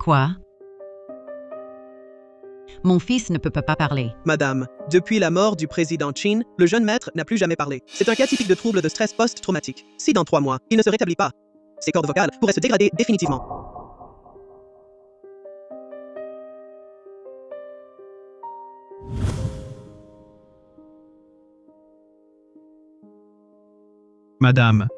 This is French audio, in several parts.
Quoi? Mon fils ne peut pas parler. Madame, depuis la mort du président Chin, le jeune maître n'a plus jamais parlé. C'est un cas typique de trouble de stress post-traumatique. Si dans 3 mois, il ne se rétablit pas, ses cordes vocales pourraient se dégrader définitivement. Madame,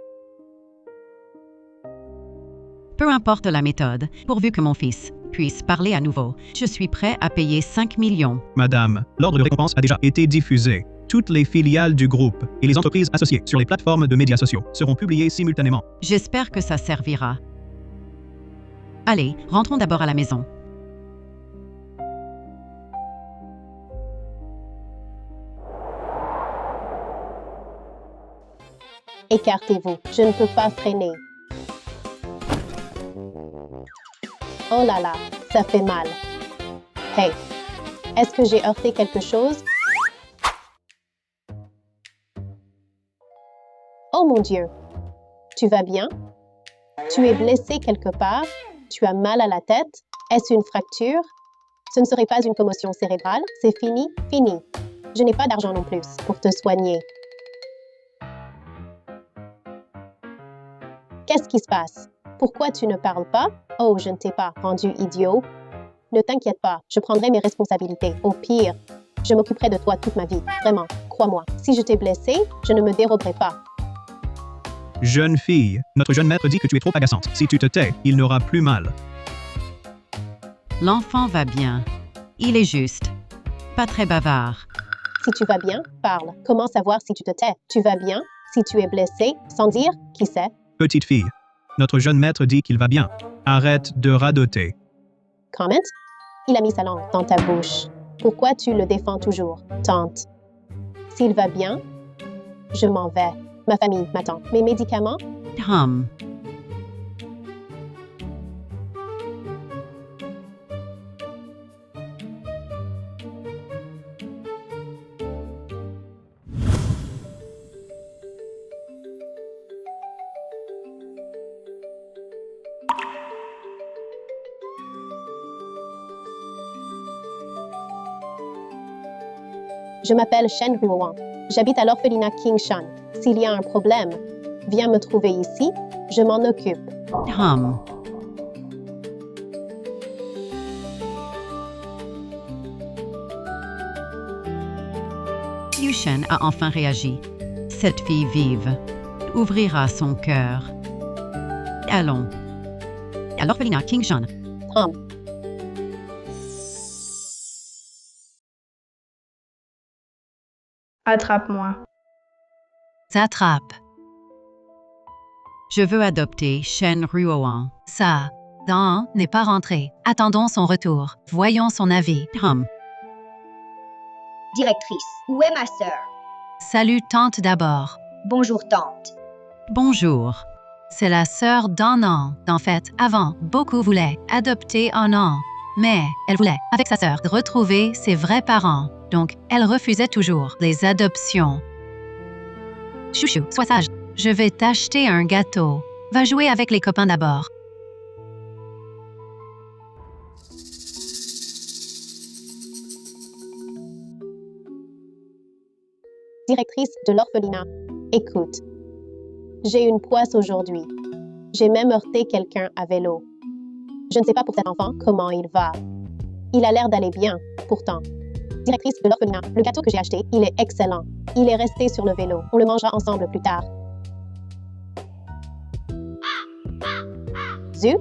Peu importe la méthode, pourvu que mon fils puisse parler à nouveau, je suis prêt à payer 5 millions. Madame, l'ordre de récompense a déjà été diffusé. Toutes les filiales du groupe et les entreprises associées sur les plateformes de médias sociaux seront publiées simultanément. J'espère que ça servira. Allez, rentrons d'abord à la maison. Écartez-vous, je ne peux pas freiner. Oh là là, ça fait mal. Hey, est-ce que j'ai heurté quelque chose? Oh mon Dieu, tu vas bien? Tu es blessé quelque part? Tu as mal à la tête? Est-ce une fracture? Ce ne serait pas une commotion cérébrale? C'est fini? Fini. Je n'ai pas d'argent non plus pour te soigner. Qu'est-ce qui se passe? Pourquoi tu ne parles pas? Oh, je ne t'ai pas rendu idiot. Ne t'inquiète pas, je prendrai mes responsabilités. Au pire, je m'occuperai de toi toute ma vie. Vraiment, crois-moi. Si je t'ai blessé, je ne me déroberai pas. Jeune fille, notre jeune maître dit que tu es trop agaçante. Si tu te tais, il n'aura plus mal. L'enfant va bien. Il est juste. Pas très bavard. Si tu vas bien, parle. Comment savoir si tu te tais? Tu vas bien? Si tu es blessé, sans dire, qui sait? Petite fille, notre jeune maître dit qu'il va bien. Arrête de radoter. Comment? Il a mis sa langue dans ta bouche. Pourquoi tu le défends toujours, tante? S'il va bien, je m'en vais. Ma famille m'attend. Mes médicaments? Je m'appelle Shen Ruoan. J'habite à l'orphelinat King Shan. S'il y a un problème, viens me trouver ici, je m'en occupe. Yushen a enfin réagi. Cette fille vive ouvrira son cœur. Allons. À l'orphelinat King Shan. Attrape-moi. S'attrape. Je veux adopter Shen Ruoan. Ça, Dan n'est pas rentré. Attendons son retour. Voyons son avis. Directrice, où est ma sœur? Salut tante d'abord. Bonjour tante. Bonjour. C'est la sœur d'Annan. En fait, avant, beaucoup voulaient adopter Annan. Mais elle voulait, avec sa sœur, retrouver ses vrais parents. Donc, elle refusait toujours les adoptions. Chouchou, sois sage. Je vais t'acheter un gâteau. Va jouer avec les copains d'abord. Directrice de l'orphelinat. Écoute, j'ai une poisse aujourd'hui. J'ai même heurté quelqu'un à vélo. Je ne sais pas pour cet enfant comment il va. Il a l'air d'aller bien, pourtant. Directrice de l'orphelinat, le gâteau que j'ai acheté, il est excellent. Il est resté sur le vélo. On le mangera ensemble plus tard. Zut!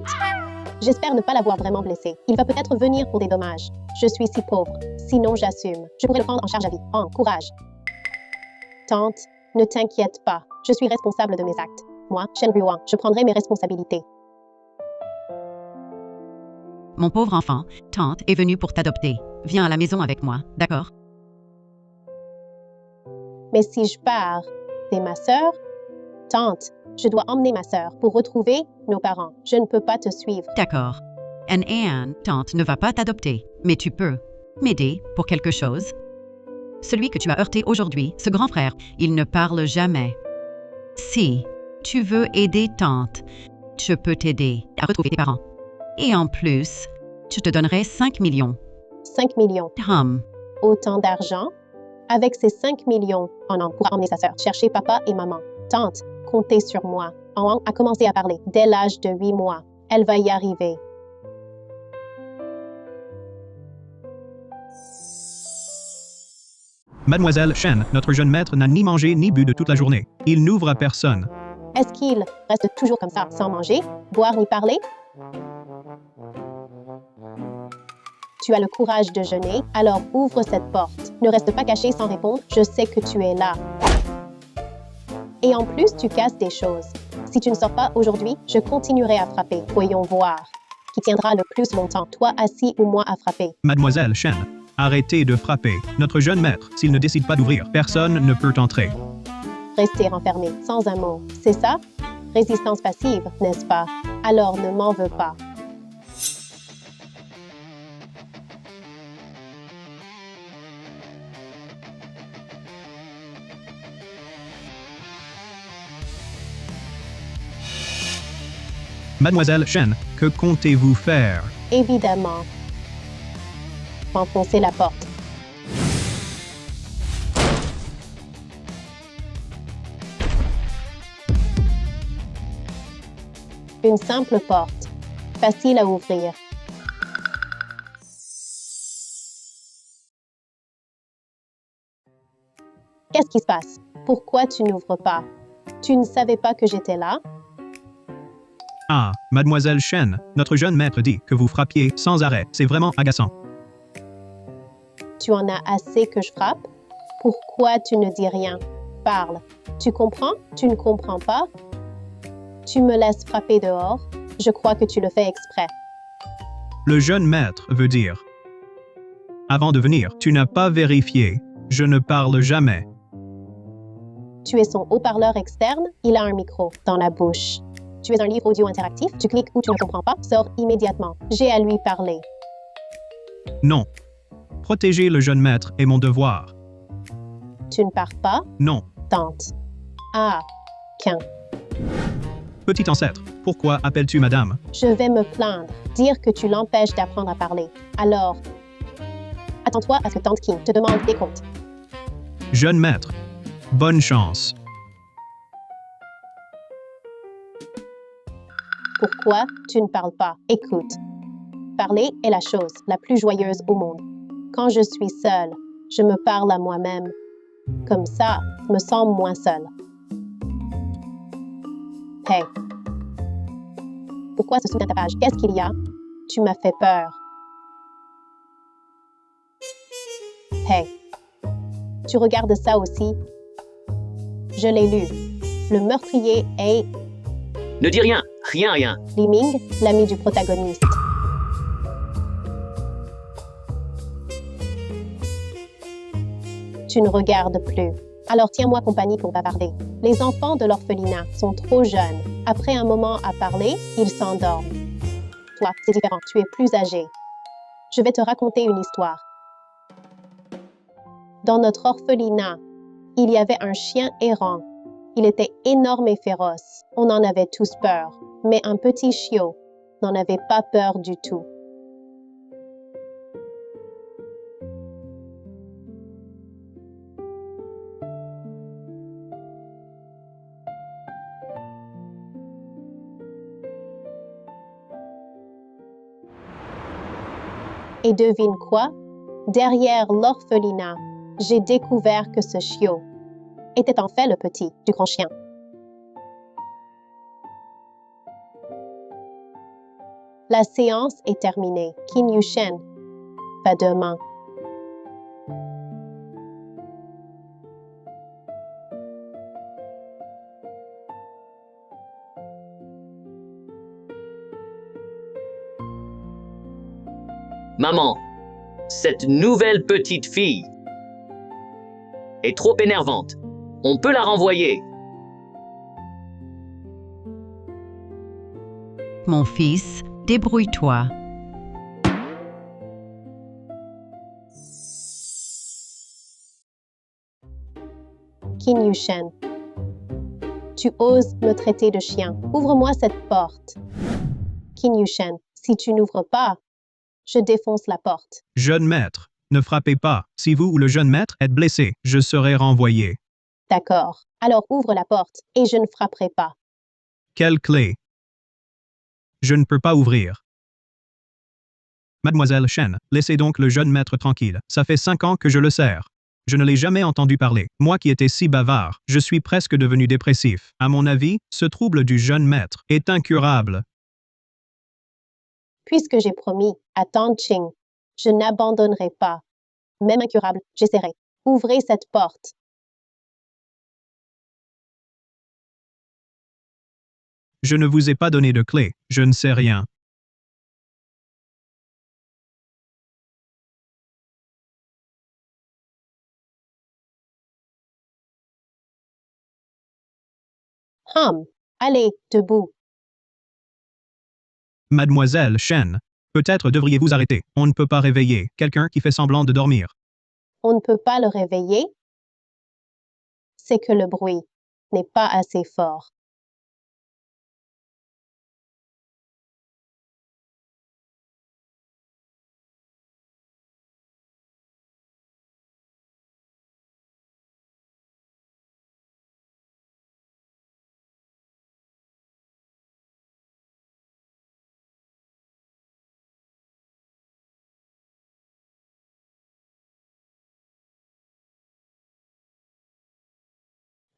J'espère ne pas l'avoir vraiment blessé. Il va peut-être venir pour des dommages. Je suis si pauvre. Sinon, j'assume. Je pourrais le prendre en charge à vie. Oh, courage. Tante, ne t'inquiète pas. Je suis responsable de mes actes. Moi, Shen Ruoan, je prendrai mes responsabilités. Mon pauvre enfant, tante est venue pour t'adopter. Viens à la maison avec moi, d'accord? Mais si je pars, c'est ma sœur? Tante, je dois emmener ma sœur pour retrouver nos parents. Je ne peux pas te suivre. D'accord. Anne, tante ne va pas t'adopter, mais tu peux m'aider pour quelque chose? Celui que tu as heurté aujourd'hui, ce grand frère, il ne parle jamais. Si tu veux aider tante, je peux t'aider à retrouver tes parents. Et en plus, je te donnerai 5 millions. 5 millions. Autant d'argent? Avec ces 5 millions, Anan pourra emmener sa sœur chercher papa et maman. Tante, comptez sur moi. Anan a commencé à parler dès l'âge de 8 mois. Elle va y arriver. Mademoiselle Chen, notre jeune maître n'a ni mangé ni bu de toute la journée. Il n'ouvre à personne. Est-ce qu'il reste toujours comme ça, sans manger, boire ni parler? Tu as le courage de jeûner, alors ouvre cette porte. Ne reste pas caché sans répondre, je sais que tu es là. Et en plus, tu casses des choses. Si tu ne sors pas aujourd'hui, je continuerai à frapper. Voyons voir. Qui tiendra le plus longtemps, toi assis ou moi à frapper? Mademoiselle Chen, arrêtez de frapper. Notre jeune maître, s'il ne décide pas d'ouvrir, personne ne peut entrer. Rester enfermé, sans un mot. C'est ça? Résistance passive, n'est-ce pas? Alors ne m'en veux pas. Mademoiselle Chen, que comptez-vous faire? Évidemment. Enfoncer la porte. Une simple porte. Facile à ouvrir. Qu'est-ce qui se passe? Pourquoi tu n'ouvres pas? Tu ne savais pas que j'étais là? Ah, Mademoiselle Chen, notre jeune maître dit que vous frappiez sans arrêt. C'est vraiment agaçant. Tu en as assez que je frappe? Pourquoi tu ne dis rien? Parle. Tu comprends? Tu ne comprends pas? Tu me laisses frapper dehors? Je crois que tu le fais exprès. Le jeune maître veut dire. Avant de venir, tu n'as pas vérifié. Je ne parle jamais. Tu es son haut-parleur externe, il a un micro dans la bouche. Tu es un livre audio interactif, tu cliques ou tu ne comprends pas, sors immédiatement. J'ai à lui parler. Non. Protéger le jeune maître est mon devoir. Tu ne pars pas? Non. Tente. Ah, qu'un. Petit ancêtre, pourquoi appelles-tu madame? Je vais me plaindre, dire que tu l'empêches d'apprendre à parler. Alors, attends-toi à ce que Tante King te demande des comptes. Jeune maître, bonne chance. Pourquoi tu ne parles pas? Écoute. Parler est la chose la plus joyeuse au monde. Quand je suis seule, je me parle à moi-même. Comme ça, je me sens moins seule. Hey. Pourquoi ce soutien ta page? Qu'est-ce qu'il y a? Tu m'as fait peur. Hey. Tu regardes ça aussi? Je l'ai lu. Le meurtrier est... Ne dis rien, rien. Li Ming, l'ami du protagoniste. Tu ne regardes plus. Alors tiens-moi compagnie pour bavarder. Les enfants de l'orphelinat sont trop jeunes. Après un moment à parler, ils s'endorment. Toi, c'est différent, tu es plus âgé. Je vais te raconter une histoire. Dans notre orphelinat, il y avait un chien errant. Il était énorme et féroce. On en avait tous peur. Mais un petit chiot n'en avait pas peur du tout. Et devine quoi? Derrière l'orphelinat, j'ai découvert que ce chiot était en fait le petit du grand chien. La séance est terminée. Qin Yushen va demain. Maman, cette nouvelle petite fille est trop énervante. On peut la renvoyer. Mon fils, débrouille-toi. Qin Yushen, tu oses me traiter de chien. Ouvre-moi cette porte. Qin Yushen, Si tu n'ouvres pas, je défonce la porte. Jeune maître, ne frappez pas. Si vous ou le jeune maître êtes blessé, je serai renvoyé. D'accord. Alors ouvre la porte et je ne frapperai pas. Quelle clé? Je ne peux pas ouvrir. Mademoiselle Chen, laissez donc le jeune maître tranquille. Ça fait 5 ans que je le sers. Je ne l'ai jamais entendu parler. Moi qui étais si bavard, je suis presque devenu dépressif. À mon avis, ce trouble du jeune maître est incurable. Puisque j'ai promis à Tang Ching, je n'abandonnerai pas. Même incurable, j'essaierai. Ouvrez cette porte. Je ne vous ai pas donné de clé. Je ne sais rien. Allez, debout. Mademoiselle Chen, peut-être devriez-vous arrêter. On ne peut pas réveiller quelqu'un qui fait semblant de dormir. On ne peut pas le réveiller. C'est que le bruit n'est pas assez fort.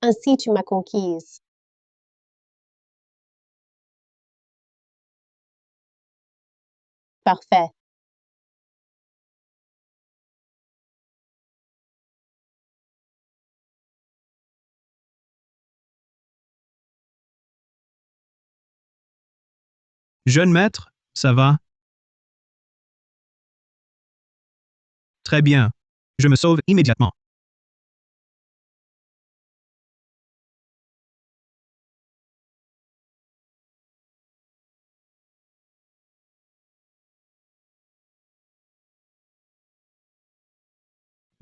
Ainsi tu m'as conquise. Parfait. Jeune maître, ça va? Très bien. Je me sauve immédiatement.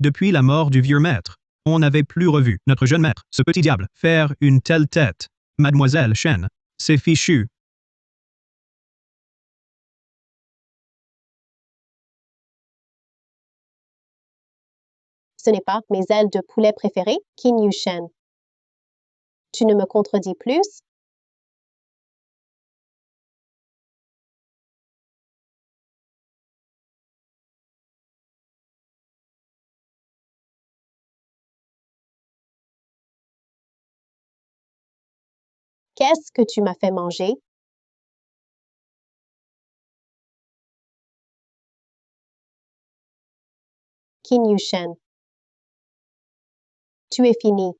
Depuis la mort du vieux maître, on n'avait plus revu notre jeune maître, ce petit diable, faire une telle tête. Mademoiselle Chen, c'est fichu. Ce n'est pas mes ailes de poulet préférées, Qin Yushen. Tu ne me contredis plus? Qu'est-ce que tu m'as fait manger? Qin Yushen. Tu es fini.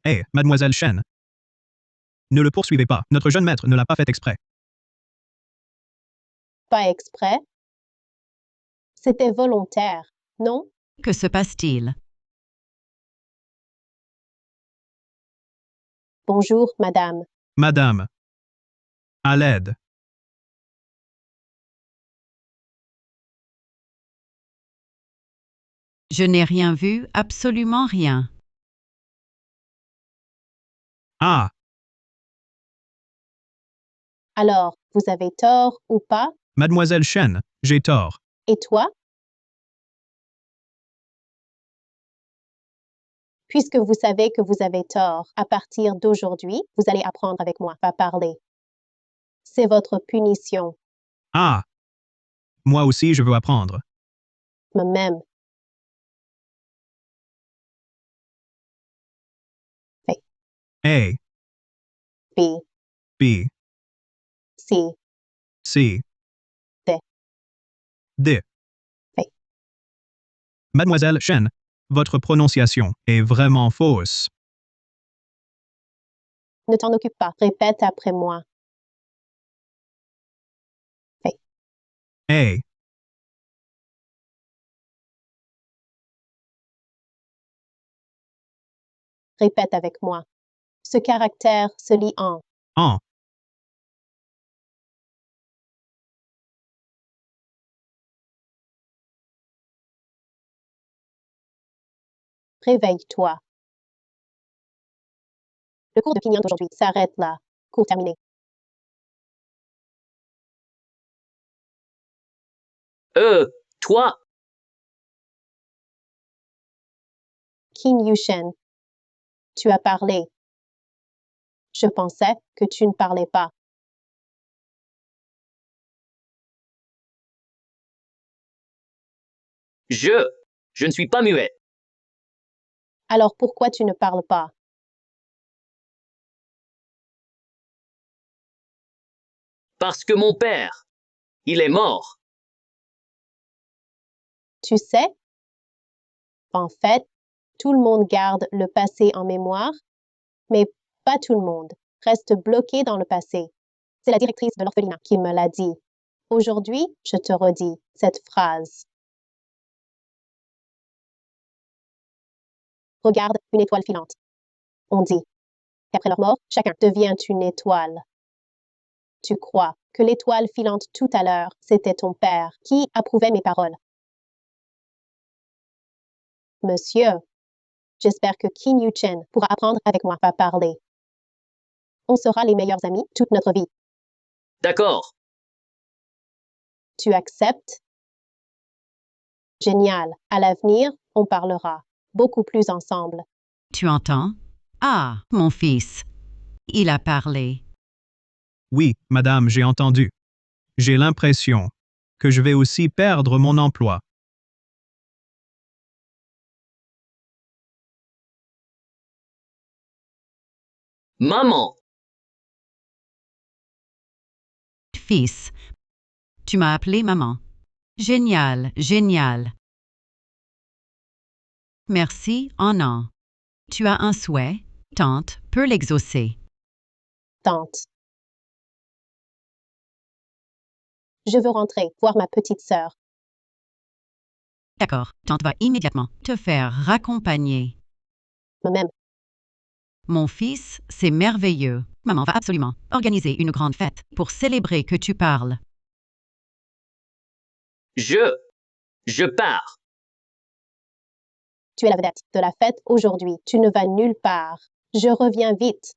Hé, Mademoiselle Chen. Ne le poursuivez pas. Notre jeune maître ne l'a pas fait exprès. Pas exprès? C'était volontaire, non? Que se passe-t-il? Bonjour, madame. Madame. À l'aide. Je n'ai rien vu, absolument rien. Ah, Alors, vous avez tort ou pas? Mademoiselle Chen, j'ai tort. Et toi? Puisque vous savez que vous avez tort, à partir d'aujourd'hui, vous allez apprendre avec moi à parler. C'est votre punition. Ah. Moi aussi, je veux apprendre. Même. A, B, B, C, C, D. D. Oui. Mademoiselle Chen, votre prononciation est vraiment fausse. Ne t'en occupe pas. Répète après moi. A, Répète avec moi. Ce caractère se lit en. en. Réveille-toi. Le cours de Kinyan aujourd'hui s'arrête là. Cours terminé. Toi, Qin Yushen. Tu as parlé. Je pensais que tu ne parlais pas. je ne suis pas muet. Alors pourquoi tu ne parles pas? Parce que mon père, il est mort. Tu sais? En fait, tout le monde garde le passé en mémoire, mais pas tout le monde reste bloqué dans le passé. C'est la directrice de l'orphelinat qui me l'a dit. Aujourd'hui, je te redis cette phrase. Regarde une étoile filante. On dit qu'après leur mort, chacun devient une étoile. Tu crois que l'étoile filante tout à l'heure, c'était ton père qui approuvait mes paroles? Monsieur, j'espère que Qin Yuchen pourra apprendre avec moi à parler. On sera les meilleurs amis toute notre vie. D'accord. Tu acceptes? Génial. À l'avenir, on parlera beaucoup plus ensemble. Tu entends? Ah, mon fils. Il a parlé. Oui, madame, j'ai entendu. J'ai l'impression que je vais aussi perdre mon emploi. Maman, Fils. Tu m'as appelé maman. Génial, génial. Merci, non. Tu as un souhait, tante peut l'exaucer. Tante. Je veux rentrer voir ma petite sœur. D'accord, tante va immédiatement te faire raccompagner. Moi-même. Mon fils, c'est merveilleux. Maman va absolument organiser une grande fête pour célébrer que tu parles. je pars. Tu es la vedette de la fête aujourd'hui. Tu ne vas nulle part. Je reviens vite.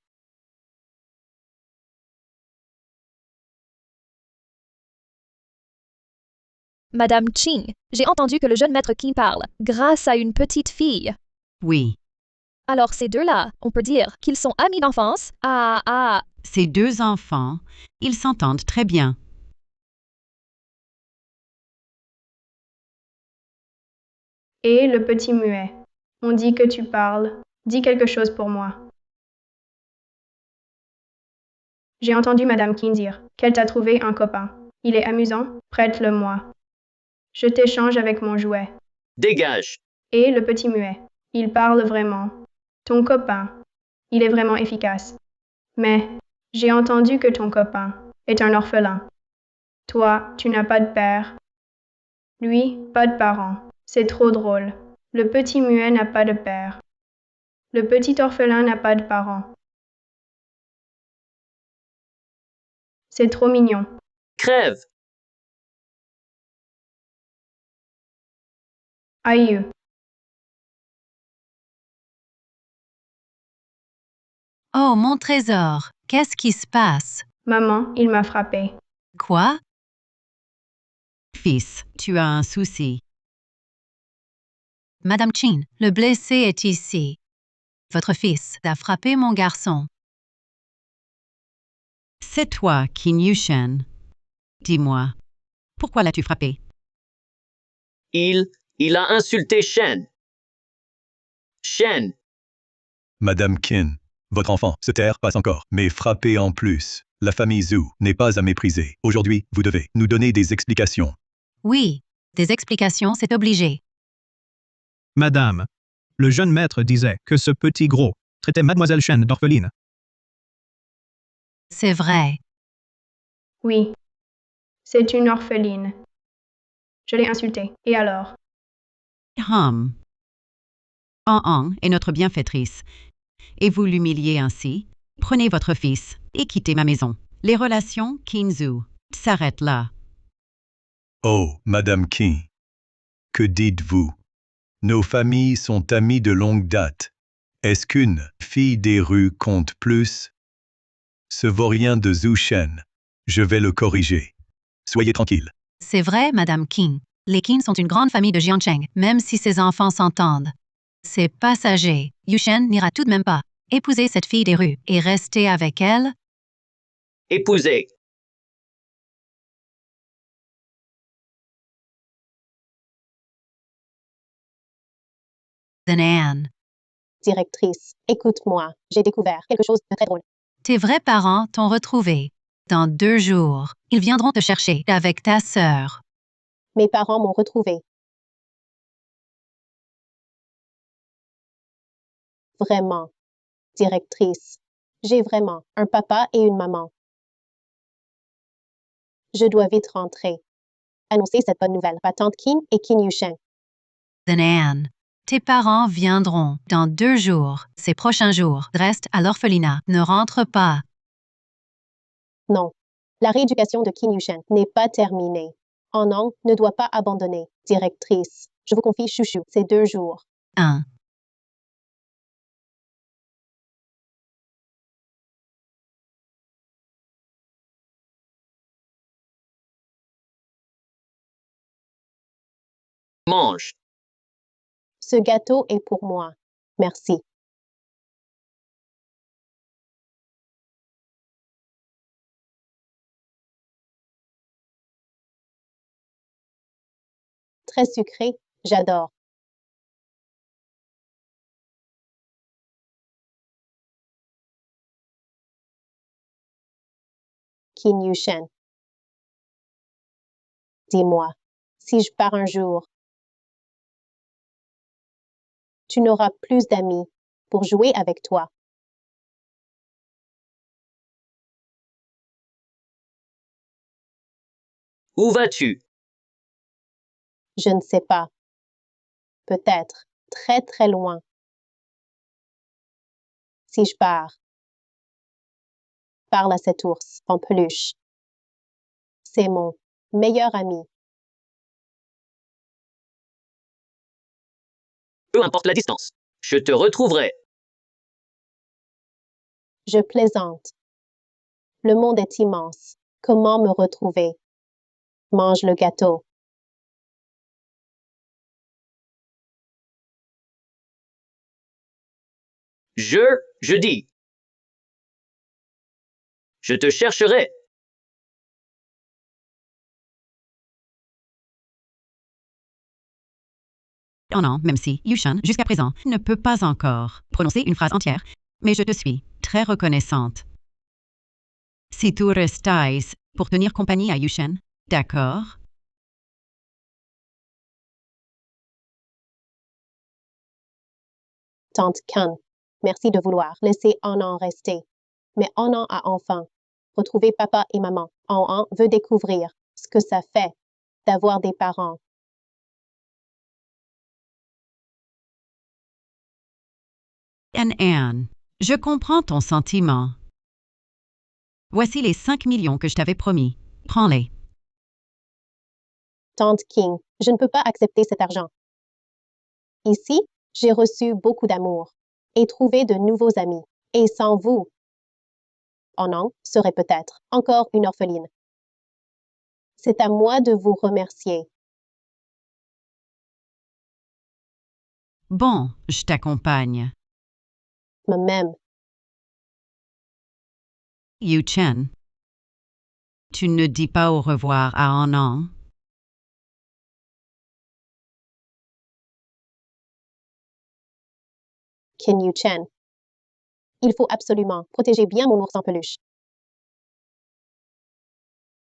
Madame Qing, j'ai entendu que le jeune maître Qin parle, grâce à une petite fille. Oui, Alors ces deux-là, on peut dire qu'ils sont amis d'enfance? ces deux enfants, ils s'entendent très bien. Et le petit muet. On dit que tu parles. Dis quelque chose pour moi. J'ai entendu Madame Qin dire qu'elle t'a trouvé un copain. Il est amusant, prête-le-moi. Je t'échange avec mon jouet. Dégage. Et le petit muet. Il parle vraiment. Ton copain. Il est vraiment efficace. Mais j'ai entendu que ton copain est un orphelin. Toi, tu n'as pas de père. Lui, pas de parents. C'est trop drôle. Le petit muet n'a pas de père. Le petit orphelin n'a pas de parents. C'est trop mignon. Crève. Aïe. Oh, mon trésor, qu'est-ce qui se passe? Maman, il m'a frappé. Quoi? Fils, tu as un souci. Madame Qin, le blessé est ici. Votre fils a frappé mon garçon. C'est toi, Qin Yushen. Dis-moi, pourquoi l'as-tu frappé? Il a insulté Shen. Shen, Madame Qin, votre enfant se taire pas encore, mais frappé en plus. La famille Zhu n'est pas à mépriser. Aujourd'hui, vous devez nous donner des explications. Oui, des explications, c'est obligé. Madame, le jeune maître disait que ce petit gros traitait mademoiselle Shen d'orpheline. C'est vrai. Oui. C'est une orpheline. Je l'ai insultée. Et alors? An est notre bienfaitrice. Et vous l'humiliez ainsi? Prenez votre fils et quittez ma maison. Les relations Qin-Zhu s'arrêtent là. Oh, Madame Qin, que dites-vous? Nos familles sont amies de longue date. Est-ce qu'une fille des rues compte plus? Ce vaurien de Zhu Shen. Je vais le corriger. Soyez tranquille. C'est vrai, Madame Qin. Les Qin sont une grande famille de Jiancheng, même si ses enfants s'entendent. C'est passager. Yushen n'ira tout de même pas épouser cette fille des rues et rester avec elle. Épouser. Anne. Directrice, écoute-moi, j'ai découvert quelque chose de très drôle. Tes vrais parents t'ont retrouvé. Dans 2 jours, ils viendront te chercher avec ta sœur. Mes parents m'ont retrouvé. Vraiment. Directrice, j'ai vraiment un papa et une maman. Je dois vite rentrer. Annoncer cette bonne nouvelle à Tante Qin et Qin Yushen. Anne. Tes parents viendront dans 2 jours. Ces prochains jours, reste à l'orphelinat. Ne rentre pas. Non. La rééducation de Qin Yushen n'est pas terminée. Anang ne doit pas abandonner. Directrice, je vous confie chouchou, c'est 2 jours. 1. Mange. Ce gâteau est pour moi. Merci. Très sucré, j'adore. Qin Yushen. Dis-moi, si je pars un jour, tu n'auras plus d'amis pour jouer avec toi. Où vas-tu? Je ne sais pas. Peut-être très très loin. Si je pars, parle à cet ours en peluche. C'est mon meilleur ami. Peu importe la distance. Je te retrouverai. Je plaisante. Le monde est immense. Comment me retrouver? Mange le gâteau. Je dis. Je te chercherai. Oh non, même si Yushan, jusqu'à présent, ne peut pas encore prononcer une phrase entière, mais je te suis très reconnaissante. Si tu restais pour tenir compagnie à Yushan, d'accord? Tante Kan, merci de vouloir laisser Anand rester. Mais Anand a enfin retrouvé papa et maman. Anand veut découvrir ce que ça fait d'avoir des parents. Anne, je comprends ton sentiment. Voici les 5 millions que je t'avais promis. Prends-les. Tante King, je ne peux pas accepter cet argent. Ici, j'ai reçu beaucoup d'amour et trouvé de nouveaux amis. Et sans vous, Anand serait peut-être encore une orpheline. C'est à moi de vous remercier. Bon, je t'accompagne. Même. Yuchen, tu ne dis pas au revoir à Anand? Qin Yushen. Il faut absolument protéger bien mon ours en peluche.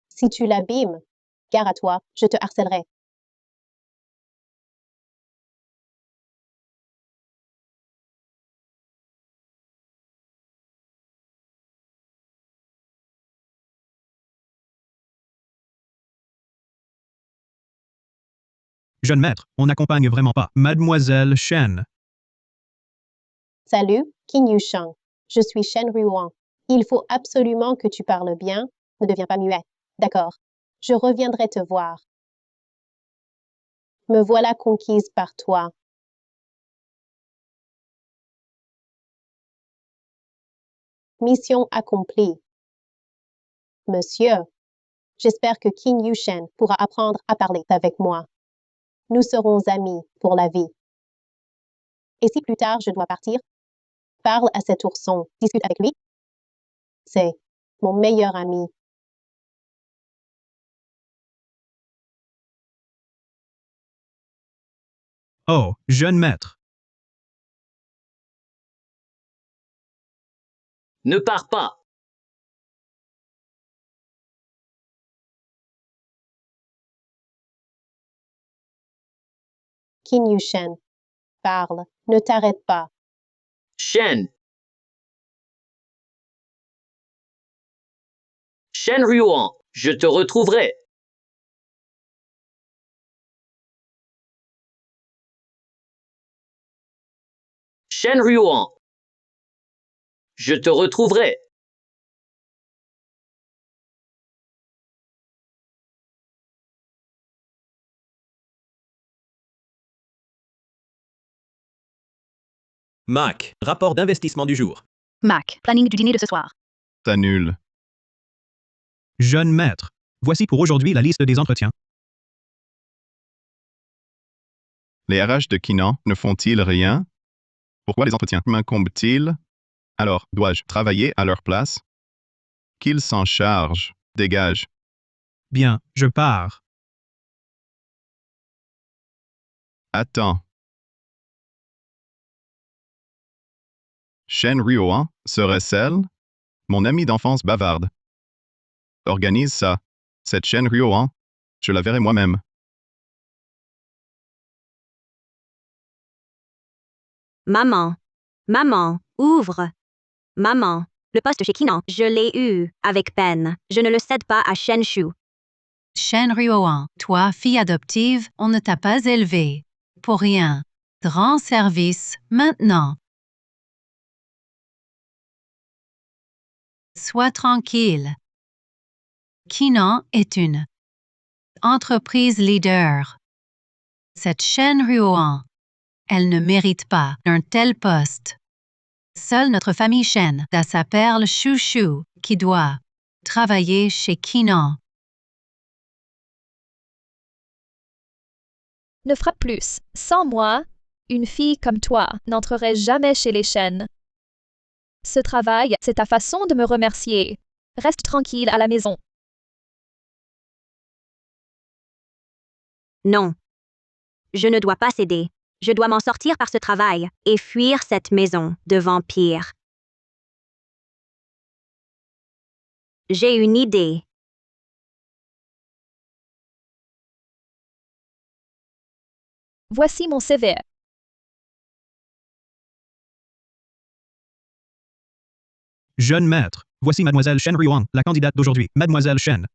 Si tu l'abîmes, gare à toi, je te harcèlerai. Jeune maître, on n'accompagne vraiment pas. Mademoiselle Shen. Salut, Qin Yusheng. Je suis Shen Ruoan. Il faut absolument que tu parles bien. Ne deviens pas muet. D'accord. Je reviendrai te voir. Me voilà conquise par toi. Mission accomplie. Monsieur, j'espère que Qin Yushen pourra apprendre à parler avec moi. Nous serons amis pour la vie. Et si plus tard je dois partir, parle à cet ourson, discute avec lui. C'est mon meilleur ami. Oh, jeune maître. Ne pars pas. Qin Yushen, parle, ne t'arrête pas. Shen. Shen Ruoan, je te retrouverai. Shen Ruoan, je te retrouverai. Mac, rapport d'investissement du jour. Mac, planning du dîner de ce soir. S'annule. Jeune maître. Voici pour aujourd'hui la liste des entretiens. Les RH de Kinan ne font-ils rien? Pourquoi les entretiens m'incombent-ils? Alors, dois-je travailler à leur place? Qu'ils s'en chargent. Dégage. Bien, je pars. Attends. Shen Ruoan serait-elle? Mon ami d'enfance bavarde. Organise ça. Cette Shen Ruoan, je la verrai moi-même. Maman. Maman, ouvre. Maman, le poste chez Kinan, je l'ai eu, avec peine. Je ne le cède pas à Shen Shu. Shen Ruoan, toi, fille adoptive, on ne t'a pas élevée. Pour rien. Rends service, maintenant. Sois tranquille. Kinan est une entreprise leader. Cette Shen Ruoan, elle ne mérite pas un tel poste. Seule notre famille Shen a sa perle Chouchou qui doit travailler chez Kinan. Ne frappe plus. Sans moi, une fille comme toi n'entrerait jamais chez les Shen. Ce travail, c'est ta façon de me remercier. Reste tranquille à la maison. Non. Je ne dois pas céder. Je dois m'en sortir par ce travail et fuir cette maison de vampires. J'ai une idée. Voici mon CV. Jeune maître. Voici Mademoiselle Shen Ruoan, la candidate d'aujourd'hui. Mademoiselle Shen.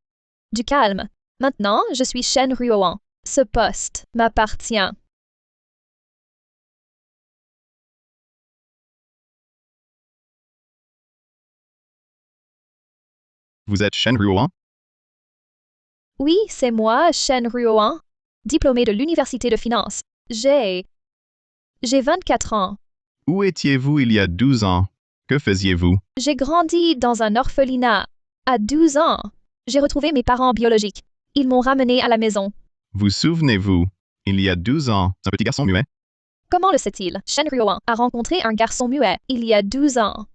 Du calme. Maintenant, je suis Shen Ruoan. Ce poste m'appartient. Vous êtes Shen Ruoan? Oui, c'est moi, Shen Ruoan, diplômée de l'Université de Finance. J'ai 24 ans. Où étiez-vous il y a 12 ans? Que faisiez-vous? J'ai grandi dans un orphelinat. À 12 ans, j'ai retrouvé mes parents biologiques. Ils m'ont ramené à la maison. Vous souvenez-vous, il y a 12 ans, un petit garçon muet? Comment le sait-il? Shen Ruoan a rencontré un garçon muet il y a 12 ans.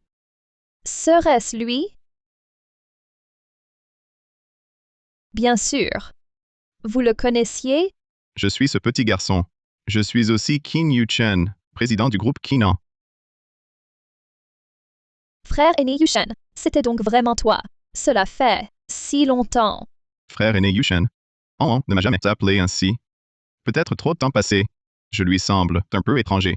Serait-ce lui? Bien sûr. Vous le connaissiez? Je suis ce petit garçon. Je suis aussi Qin Yuchen, président du groupe Kinan. Frère aîné Yushen, c'était donc vraiment toi. Cela fait si longtemps. Frère aîné Yuchen. Oh, ne m'a jamais appelé ainsi. Peut-être trop de temps passé. Je lui semble un peu étranger.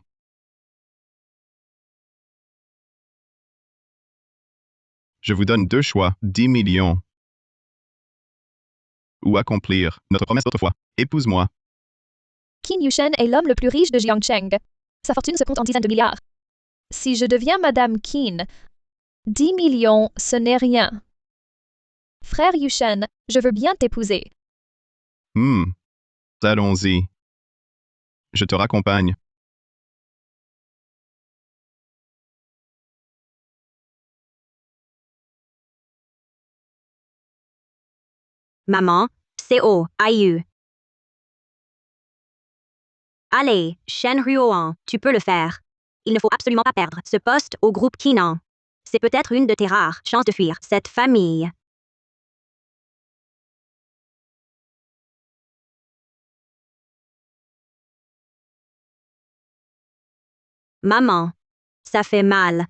Je vous donne 2 choix, 10 millions. Ou accomplir notre promesse d'autrefois. Épouse-moi. Qin Yushen est l'homme le plus riche de Jiangcheng. Sa fortune se compte en dizaines de milliards. Si je deviens Madame Qin, 10 millions, ce n'est rien. Frère Yushen, je veux bien t'épouser. Allons-y. Je te raccompagne. Maman, C-O-I-U. Allez, Shen Ruoan, tu peux le faire. Il ne faut absolument pas perdre ce poste au groupe Kinan. C'est peut-être une de tes rares chances de fuir cette famille. Maman, ça fait mal.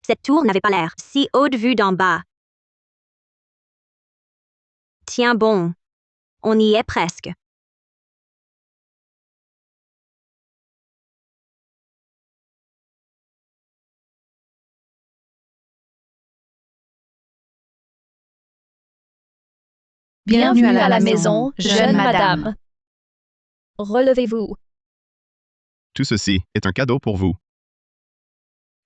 Cette tour n'avait pas l'air si haute vue d'en bas. Tiens bon, on y est presque. Bienvenue à la maison, jeune madame. Relevez-vous. Tout ceci est un cadeau pour vous.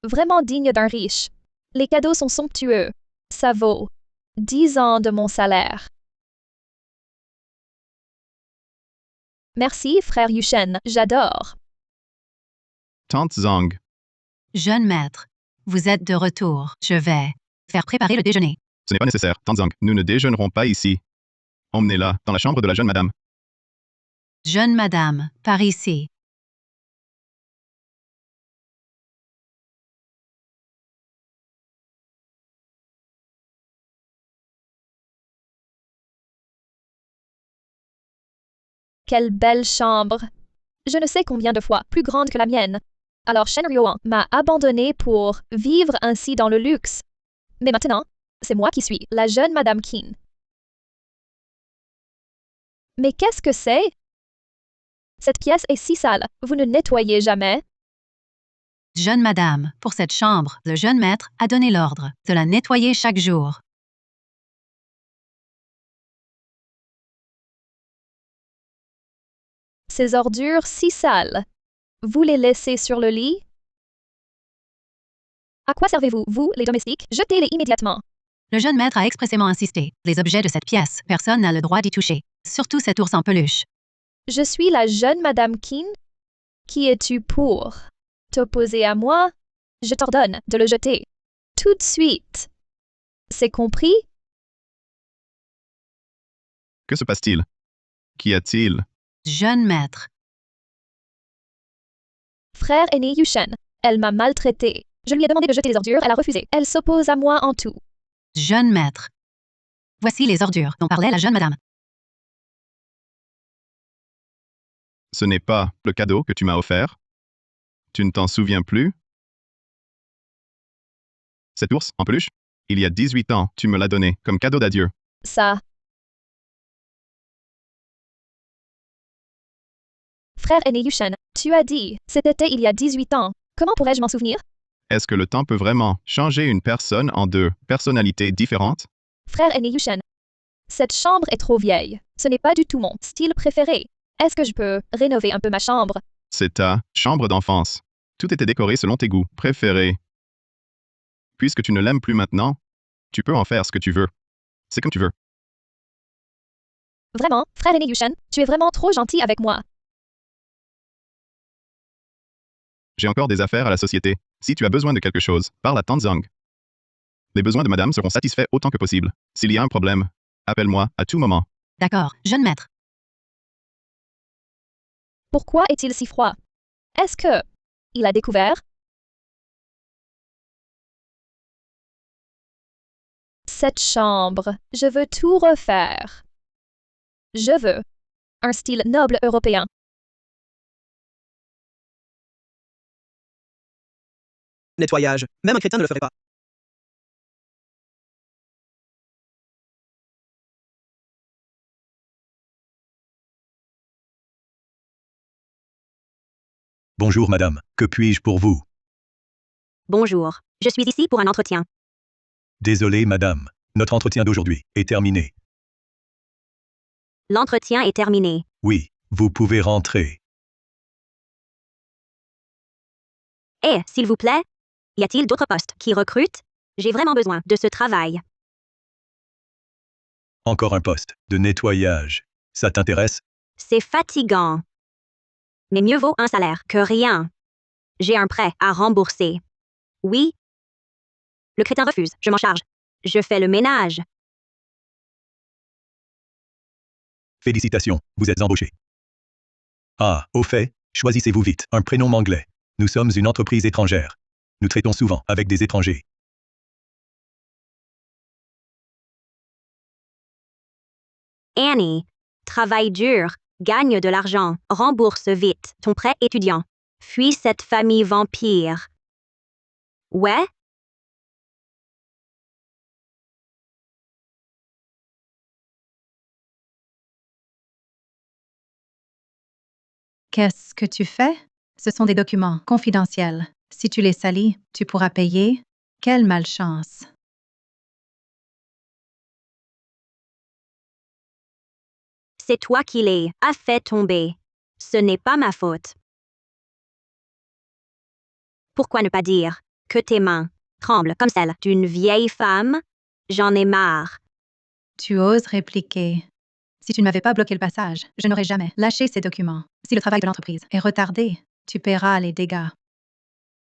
Vraiment digne d'un riche. Les cadeaux sont somptueux. Ça vaut 10 ans de mon salaire. Merci, frère Yushen, j'adore. Tante Zhang, Jeune maître, vous êtes de retour. Je vais faire préparer le déjeuner. ce n'est pas nécessaire, Tante Zhang. Nous ne déjeunerons pas ici. Emmenez-la dans la chambre de la jeune madame. Jeune madame, par ici. Quelle belle chambre. Je ne sais combien de fois plus grande que la mienne. Alors Shen Ruoan m'a abandonnée pour vivre ainsi dans le luxe. Mais maintenant, c'est moi qui suis la jeune madame Qin. Mais qu'est-ce que c'est? Cette pièce est si sale. Vous ne nettoyez jamais? Jeune madame, pour cette chambre, le jeune maître a donné l'ordre de la nettoyer chaque jour. Ces ordures si sales. Vous les laissez sur le lit? À quoi servez-vous, vous, les domestiques? Jetez-les immédiatement. Le jeune maître a expressément insisté. Les objets de cette pièce, personne n'a le droit d'y toucher. Surtout cet ours en peluche. Je suis la jeune madame Qin. Qui es-tu pour t'opposer à moi? Je t'ordonne de le jeter. Tout de suite. C'est compris? Que se passe-t-il? Qu'y a-t-il? Jeune maître. Frère aîné Yushen. Elle m'a maltraité. Je lui ai demandé de jeter les ordures, elle a refusé. Elle s'oppose à moi en tout. Jeune maître. Voici les ordures dont parlait la jeune madame. Ce n'est pas le cadeau que tu m'as offert? Tu ne t'en souviens plus? Cet ours en peluche? Il y a 18 ans, tu me l'as donné comme cadeau d'adieu. Ça. Frère aîné Yushen, tu as dit, c'était il y a 18 ans. Comment pourrais-je m'en souvenir? Est-ce que le temps peut vraiment changer une personne en deux personnalités différentes? Frère aîné Yushen, cette chambre est trop vieille. Ce n'est pas du tout mon style préféré. Est-ce que je peux rénover un peu ma chambre? C'est ta chambre d'enfance. Tout était décoré selon tes goûts préférés. Puisque tu ne l'aimes plus maintenant, tu peux en faire ce que tu veux. C'est comme tu veux. Vraiment, frère aîné Yushen, tu es vraiment trop gentil avec moi. J'ai encore des affaires à la société. Si tu as besoin de quelque chose, parle à Tante Zhang. Les besoins de madame seront satisfaits autant que possible. S'il y a un problème, appelle-moi à tout moment. D'accord, jeune maître. Pourquoi est-il si froid? Est-ce que il a découvert? Cette chambre, je veux tout refaire. Je veux un style noble européen. Nettoyage. Même un crétin ne le ferait pas. Bonjour madame, que puis-je pour vous? Bonjour, je suis ici pour un entretien. Désolé madame, notre entretien d'aujourd'hui est terminé. L'entretien est terminé. Oui, vous pouvez rentrer. Eh, s'il vous plaît, y a-t-il d'autres postes qui recrutent? J'ai vraiment besoin de ce travail. Encore un poste de nettoyage. Ça t'intéresse? C'est fatigant. Mais mieux vaut un salaire que rien. J'ai un prêt à rembourser. Oui. Le crétin refuse, je m'en charge. Je fais le ménage. Félicitations, vous êtes embauché. Ah, au fait, choisissez-vous vite un prénom anglais. Nous sommes une entreprise étrangère. Nous traitons souvent avec des étrangers. Annie, travaille dur, gagne de l'argent, rembourse vite ton prêt étudiant. Fuis cette famille vampire. Ouais? Qu'est-ce que tu fais? Ce sont des documents confidentiels. Si tu les salis, tu pourras payer. Quelle malchance. C'est toi qui les as fait tomber. Ce n'est pas ma faute. Pourquoi ne pas dire que tes mains tremblent comme celles d'une vieille femme? J'en ai marre. Tu oses répliquer. Si tu ne m'avais pas bloqué le passage, je n'aurais jamais lâché ces documents. Si le travail de l'entreprise est retardé, tu paieras les dégâts.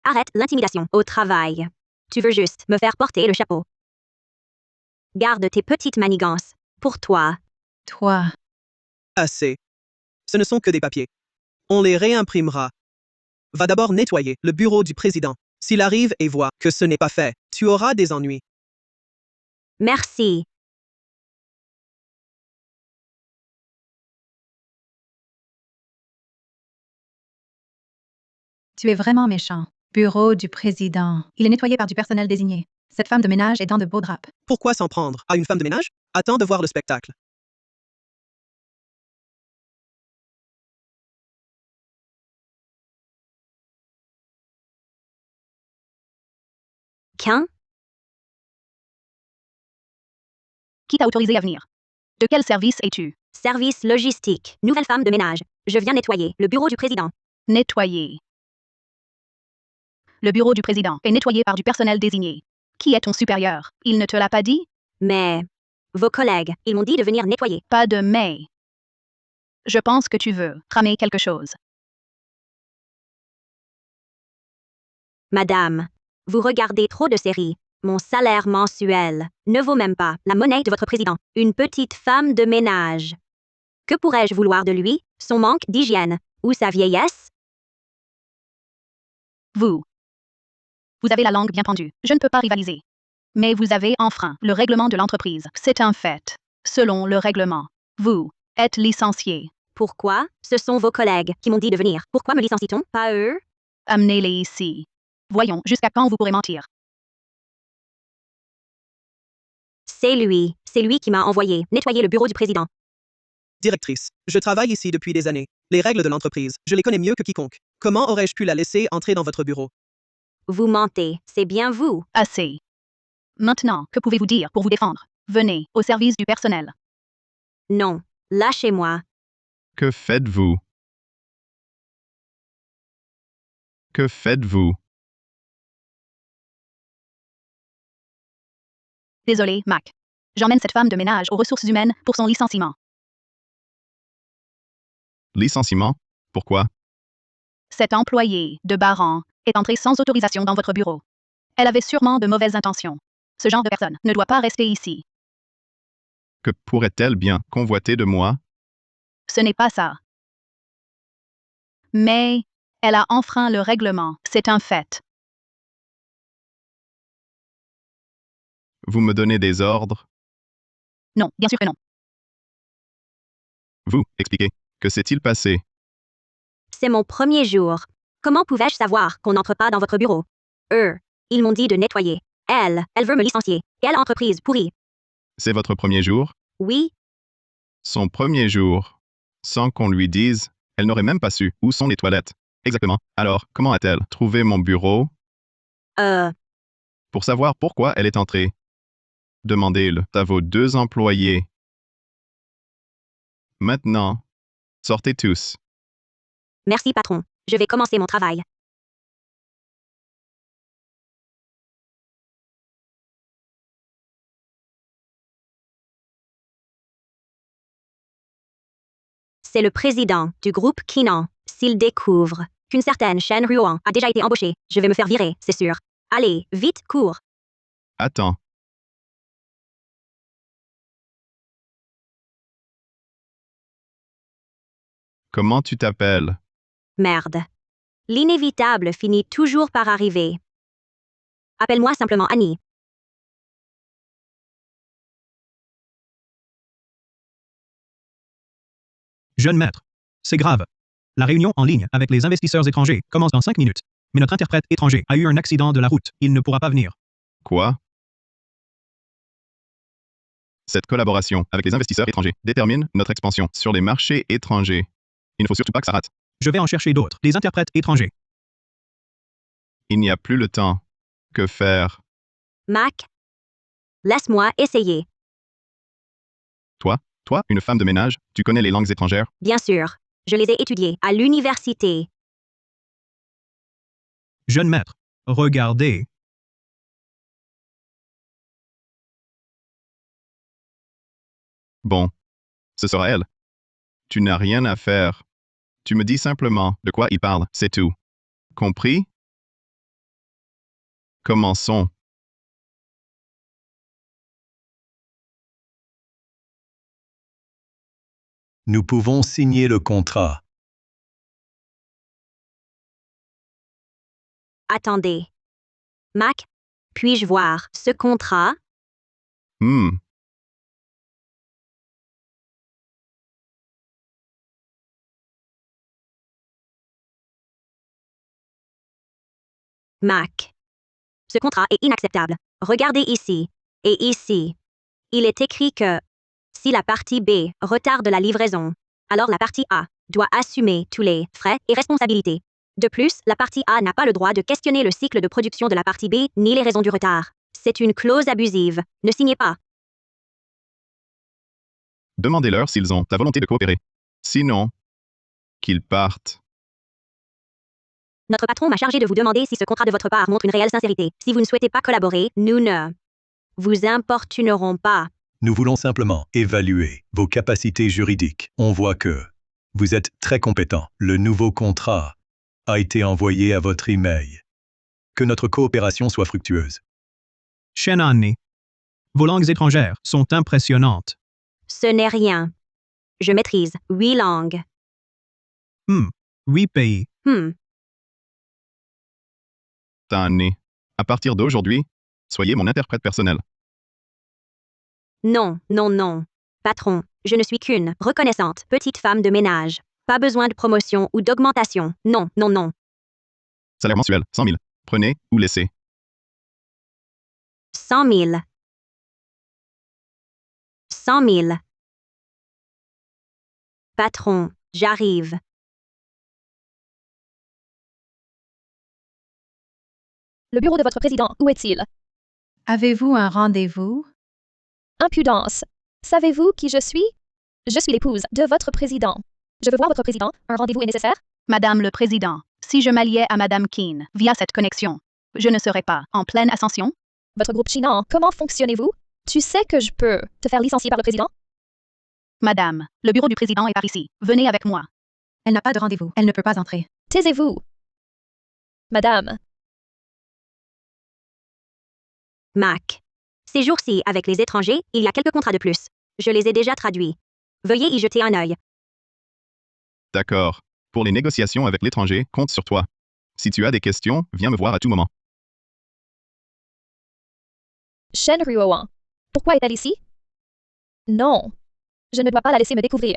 Arrête l'intimidation au travail. Tu veux juste me faire porter le chapeau. Garde tes petites manigances. Pour toi. Toi, Assez. Ce ne sont que des papiers. On les réimprimera. Va d'abord nettoyer le bureau du président. S'il arrive et voit que ce n'est pas fait, tu auras des ennuis. Merci. tu es vraiment méchant. Bureau du président. Il est nettoyé par du personnel désigné. Cette femme de ménage est dans de beaux draps. Pourquoi s'en prendre à une femme de ménage? Attends de voir le spectacle. Qu'un? Qui t'a autorisé à venir? De quel service es-tu? Service logistique. Nouvelle femme de ménage. Je viens nettoyer le bureau du président. Nettoyer. Le bureau du président est nettoyé par du personnel désigné. Qui est ton supérieur? Il ne te l'a pas dit? Mais vos collègues, ils m'ont dit de venir nettoyer. Pas de mais. Je pense que tu veux tramer quelque chose. Madame, vous regardez trop de séries. Mon salaire mensuel ne vaut même pas la monnaie de votre président. Une petite femme de ménage. Que pourrais-je vouloir de lui? Son manque d'hygiène ou sa vieillesse? Vous avez la langue bien pendue. Je ne peux pas rivaliser. Mais vous avez enfreint le règlement de l'entreprise. C'est un fait. Selon le règlement, vous êtes licencié. Pourquoi? Ce sont vos collègues qui m'ont dit de venir. Pourquoi me licencie-t-on? Pas eux? Amenez-les ici. Voyons jusqu'à quand vous pourrez mentir. C'est lui qui m'a envoyé nettoyer le bureau du président. Directrice, je travaille ici depuis des années. Les règles de l'entreprise, je les connais mieux que quiconque. Comment aurais-je pu la laisser entrer dans votre bureau? Vous mentez, c'est bien vous. Assez. Maintenant, que pouvez-vous dire pour vous défendre? Venez au service du personnel. Non, lâchez-moi. Que faites-vous? Que faites-vous? Désolé, Mac. J'emmène cette femme de ménage aux ressources humaines pour son licenciement. Licenciement? Pourquoi? Cette employée de Baran est entrée sans autorisation dans votre bureau. Elle avait sûrement de mauvaises intentions. Ce genre de personne ne doit pas rester ici. Que pourrait-elle bien convoiter de moi? Ce n'est pas ça. Mais elle a enfreint le règlement. C'est un fait. Vous me donnez des ordres? Non, bien sûr que non. Vous, expliquez. Que s'est-il passé? C'est mon premier jour. Comment pouvais-je savoir qu'on n'entre pas dans votre bureau? Eux, ils m'ont dit de nettoyer. Elle veut me licencier. Quelle entreprise pourrie. C'est votre premier jour? Oui, Son premier jour. Sans qu'on lui dise, elle n'aurait même pas su où sont les toilettes. Exactement. Alors, comment a-t-elle trouvé mon bureau? Pour savoir pourquoi elle est entrée. Demandez-le à vos 2 employés. Maintenant, sortez tous. merci patron. Je vais commencer mon travail. C'est le président du groupe Kinan. S'il découvre qu'une certaine Shen Ruoan a déjà été embauchée, je vais me faire virer, c'est sûr. Allez, vite, cours. Attends. Comment tu t'appelles? Merde. L'inévitable finit toujours par arriver. Appelle-moi simplement Annie. Jeune maître. C'est grave. La réunion en ligne avec les investisseurs étrangers commence dans 5 minutes. Mais notre interprète étranger a eu un accident de la route. Il ne pourra pas venir. Quoi? Cette collaboration avec les investisseurs étrangers détermine notre expansion sur les marchés étrangers. Il ne faut surtout pas que ça rate. Je vais en chercher d'autres. Des interprètes étrangers. Il n'y a plus le temps. Que faire? Mac? Laisse-moi essayer. Toi, une femme de ménage, tu connais les langues étrangères? Bien sûr. Je les ai étudiées à l'université. Jeune maître. Regardez. Bon. Ce sera elle. Tu n'as rien à faire. Tu me dis simplement de quoi il parle, c'est tout. Compris? Commençons. Nous pouvons signer le contrat. Attendez. Mac, puis-je voir ce contrat? Mac. Ce contrat est inacceptable. Regardez ici. Et ici. Il est écrit que si la partie B retarde la livraison, alors la partie A doit assumer tous les frais et responsabilités. De plus, la partie A n'a pas le droit de questionner le cycle de production de la partie B ni les raisons du retard. C'est une clause abusive. Ne signez pas. Demandez-leur s'ils ont la volonté de coopérer. Sinon, qu'ils partent. Notre patron m'a chargé de vous demander si ce contrat de votre part montre une réelle sincérité. Si vous ne souhaitez pas collaborer, nous ne vous importunerons pas. Nous voulons simplement évaluer vos capacités juridiques. On voit que vous êtes très compétent. Le nouveau contrat a été envoyé à votre email. Que notre coopération soit fructueuse. Chen Annie. Vos langues étrangères sont impressionnantes. Ce n'est rien. Je maîtrise 8 langues. 8 pays. Annie. À partir d'aujourd'hui, soyez mon interprète personnel. Non, non, non. Patron, je ne suis qu'une reconnaissante petite femme de ménage. Pas besoin de promotion ou d'augmentation. Non, non, non. Salaire mensuel, 100 000. Prenez ou laissez. 100 000. 100 000. Patron, j'arrive. Le bureau de votre président, où est-il? Avez-vous un rendez-vous? Impudence. Savez-vous qui je suis? Je suis l'épouse de votre président. Je veux voir votre président. Un rendez-vous est nécessaire? Madame le Président, si je m'alliais à Madame Keane via cette connexion, je ne serais pas en pleine ascension? Votre groupe Chinan, comment fonctionnez-vous? Tu sais que je peux te faire licencier par le président? Madame, le bureau du président est par ici. Venez avec moi. Elle n'a pas de rendez-vous. Elle ne peut pas entrer. Taisez-vous. Madame. Mac. Ces jours-ci, avec les étrangers, il y a quelques contrats de plus. Je les ai déjà traduits. Veuillez y jeter un œil. D'accord. Pour les négociations avec l'étranger, compte sur toi. Si tu as des questions, viens me voir à tout moment. Shen Ruoan. Pourquoi est-elle ici? Non. Je ne dois pas la laisser me découvrir.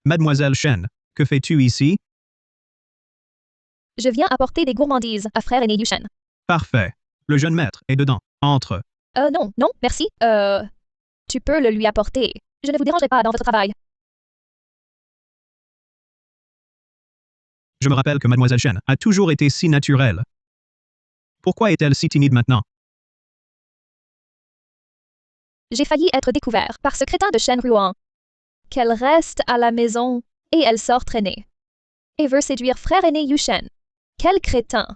Mademoiselle Shen, que fais-tu ici? Je viens apporter des gourmandises à frère aîné Yushen. Parfait. Le jeune maître est dedans. Entre. Non, non, merci. Tu peux le lui apporter. Je ne vous dérangerai pas dans votre travail. Je me rappelle que Mademoiselle Shen a toujours été si naturelle. Pourquoi est-elle si timide maintenant? J'ai failli être découvert par ce crétin de Shen Ruoan. Qu'elle reste à la maison et elle sort traîner. Et veut séduire frère aîné Yushen. Quel crétin!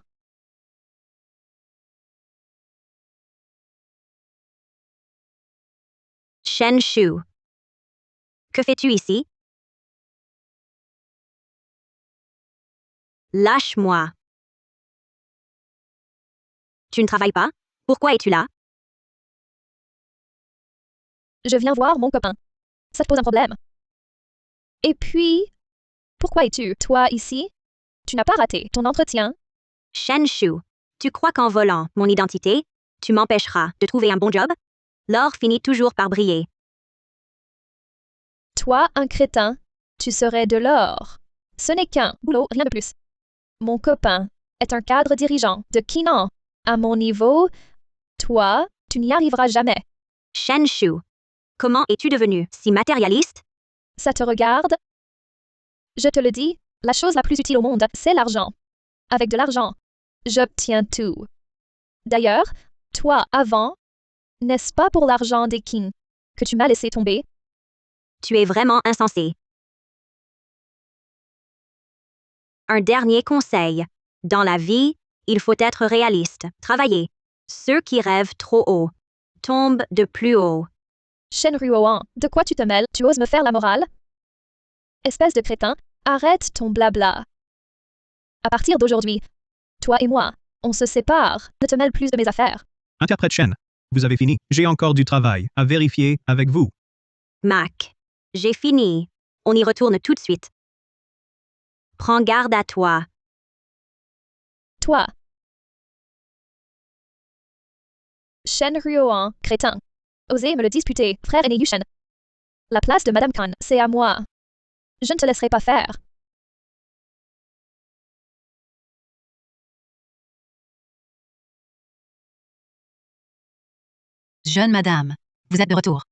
Shen Shu. Que fais-tu ici? Lâche-moi. Tu ne travailles pas? Pourquoi es-tu là? Je viens voir mon copain. Ça te pose un problème? Et puis, pourquoi es-tu, toi, ici? Tu n'as pas raté ton entretien. Shen Shu, tu crois qu'en volant mon identité, tu m'empêcheras de trouver un bon job? L'or finit toujours par briller. Toi, un crétin, tu serais de l'or. Ce n'est qu'un boulot, rien de plus. Mon copain est un cadre dirigeant de Kinan. À mon niveau, toi, tu n'y arriveras jamais. Shen Shu, comment es-tu devenu si matérialiste? Ça te regarde? Je te le dis, la chose la plus utile au monde, c'est l'argent. Avec de l'argent, j'obtiens tout. D'ailleurs, toi, avant, n'est-ce pas pour l'argent des King que tu m'as laissé tomber? Tu es vraiment insensé. Un dernier conseil. Dans la vie, il faut être réaliste. Travailler. Ceux qui rêvent trop haut tombent de plus haut. Shen Ruoan, de quoi tu te mêles? Tu oses me faire la morale? Espèce de crétin, arrête ton blabla. À partir d'aujourd'hui, toi et moi, on se sépare. Ne te mêle plus de mes affaires. Interprète Shen. Vous avez fini. J'ai encore du travail à vérifier avec vous. Mac, j'ai fini. On y retourne tout de suite. Prends garde à toi. Toi. Shen Ruoan, crétin. Osez me le disputer, frère aîné Yushen. La place de Madame Khan, c'est à moi. Je ne te laisserai pas faire. Jeune madame, vous êtes de retour.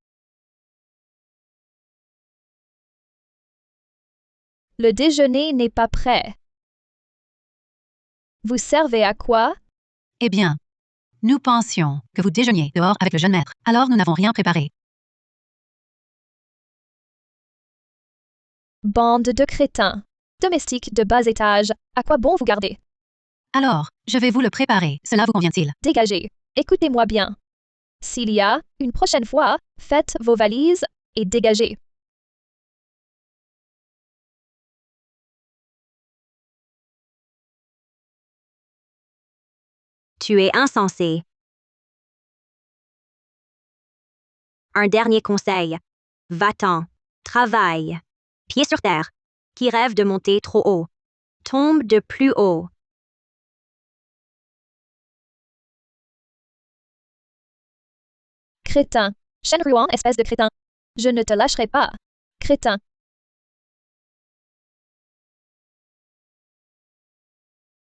Le déjeuner n'est pas prêt. Vous servez à quoi? Eh bien, nous pensions que vous déjeuniez dehors avec le jeune maître, alors nous n'avons rien préparé. Bande de crétins. Domestiques de bas étage, à quoi bon vous garder? Alors, je vais vous le préparer, cela vous convient-il? Dégagez. Écoutez-moi bien. S'il y a une prochaine fois, faites vos valises et dégagez. Tu es insensé. Un dernier conseil. Va-t'en. Travaille. Pieds sur terre. Qui rêve de monter trop haut tombe de plus haut. Crétin. Shen Ruan, espèce de crétin. Je ne te lâcherai pas. Crétin.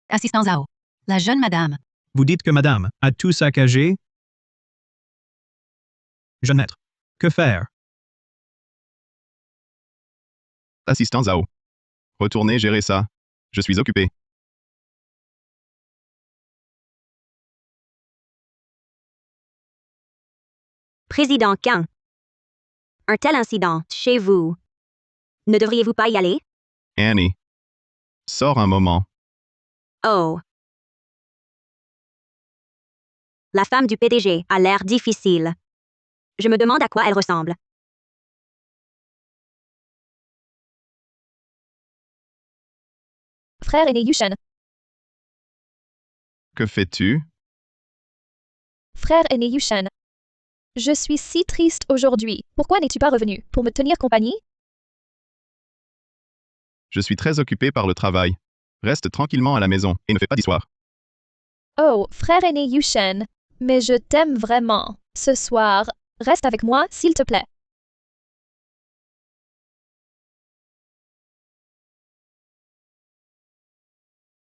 Assistant Zhao. La jeune madame. Vous dites que madame a tout saccagé? Jeune maître. Que faire? Assistant Zhao. Retournez gérer ça. Je suis occupé. Président Khan. Un tel incident chez vous. Ne devriez-vous pas y aller? Annie. Sors un moment. Oh. La femme du PDG a l'air difficile. Je me demande à quoi elle ressemble. Frère aîné Yushen. Que fais-tu? Frère aîné Yushen. Je suis si triste aujourd'hui. Pourquoi n'es-tu pas revenu pour me tenir compagnie? Je suis très occupé par le travail. Reste tranquillement à la maison et ne fais pas d'histoire. Oh, frère aîné Yushen. Mais je t'aime vraiment. Ce soir, reste avec moi, s'il te plaît.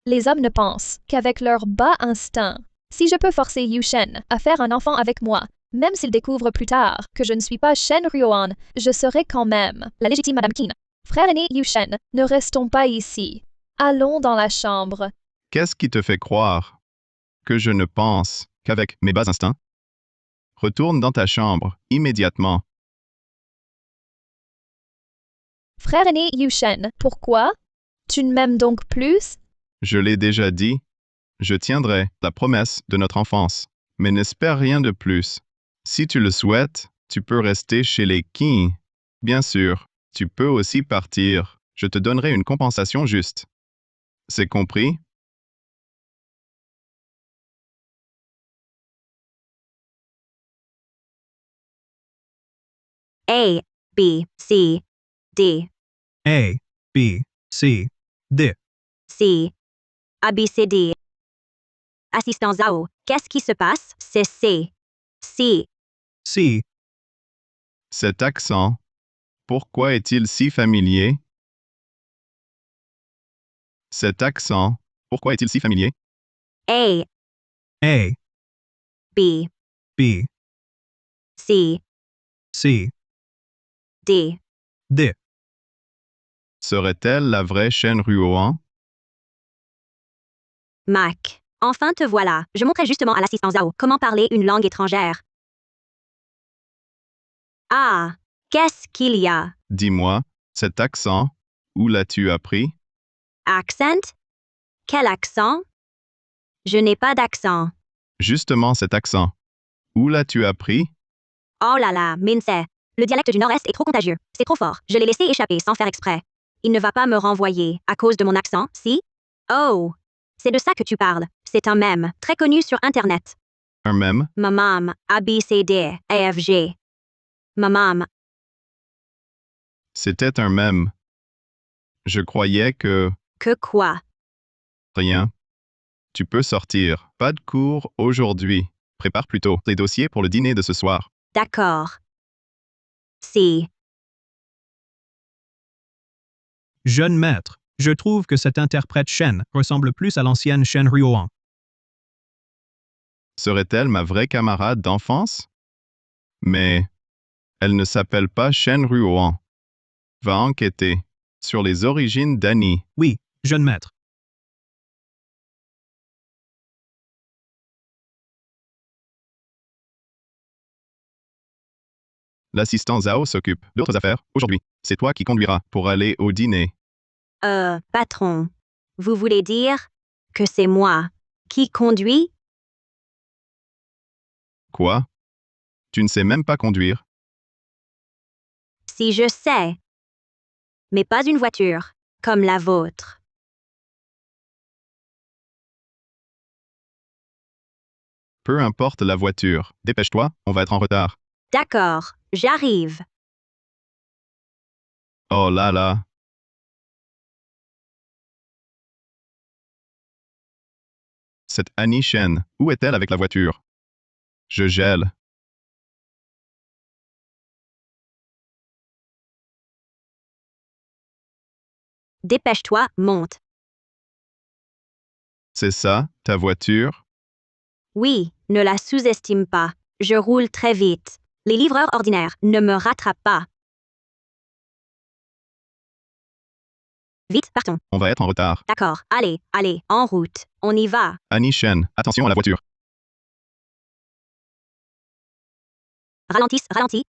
Les hommes ne pensent qu'avec leur bas instinct. Si je peux forcer Yushen à faire un enfant avec moi, même s'il découvre plus tard que je ne suis pas Shen Ruoan, je serai quand même la légitime Madame Qin. Frère aîné Yushen, ne restons pas ici. Allons dans la chambre. Qu'est-ce qui te fait croire que je ne pense qu'avec mes bas instincts? Retourne dans ta chambre, immédiatement. Frère aîné Yushen, pourquoi? Tu ne m'aimes donc plus? Je l'ai déjà dit. Je tiendrai la promesse de notre enfance, mais n'espère rien de plus. Si tu le souhaites, tu peux rester chez les Qin. Bien sûr, tu peux aussi partir. Je te donnerai une compensation juste. C'est compris? A, B, C, D. A, B, C, D. C. ABCD. Assistant Zhao, qu'est-ce qui se passe? C'est C. C. C. Cet accent, pourquoi est-il si familier? Cet accent, pourquoi est-il si familier? A. A, B. B, C. C, D. D. Serait-elle la vraie Shen Ruoan? Mac. Enfin te voilà. Je montrais justement à l'assistant Zhao comment parler une langue étrangère. Ah. Qu'est-ce qu'il y a? Dis-moi, cet accent, où l'as-tu appris? Accent? Quel accent? Je n'ai pas d'accent. Justement cet accent. Où l'as-tu appris? Oh là là, Minsay. Le dialecte du Nord-Est est trop contagieux. C'est trop fort. Je l'ai laissé échapper sans faire exprès. Il ne va pas me renvoyer à cause de mon accent, si? Oh! C'est de ça que tu parles. C'est un mème, très connu sur Internet. Un mème? Mamam, ABCD, AFG. Mamam. C'était un mème. Je croyais que... Que quoi? Rien. Tu peux sortir. Pas de cours aujourd'hui. Prépare plutôt tes dossiers pour le dîner de ce soir. D'accord. Si. Jeune maître, je trouve que cette interprète Shen ressemble plus à l'ancienne Shen Ruoan. Serait-elle ma vraie camarade d'enfance? Mais elle ne s'appelle pas Shen Ruoan. Va enquêter sur les origines d'Annie. Oui, jeune maître. L'assistant Zhao s'occupe d'autres affaires aujourd'hui. C'est toi qui conduiras pour aller au dîner. Patron. Vous voulez dire que c'est moi qui conduis? Quoi? Tu ne sais même pas conduire? Si je sais. Mais pas une voiture, comme la vôtre. Peu importe la voiture. Dépêche-toi, on va être en retard. D'accord, j'arrive. Oh là là. Cette Annie Shen, où est-elle avec la voiture? Je gèle. Dépêche-toi, monte. C'est ça, ta voiture? Oui, ne la sous-estime pas. Je roule très vite. Les livreurs ordinaires ne me rattrapent pas. Vite, partons. On va être en retard. D'accord, allez, allez, en route. On y va. Annie Shen, attention à la voiture. Ralentis,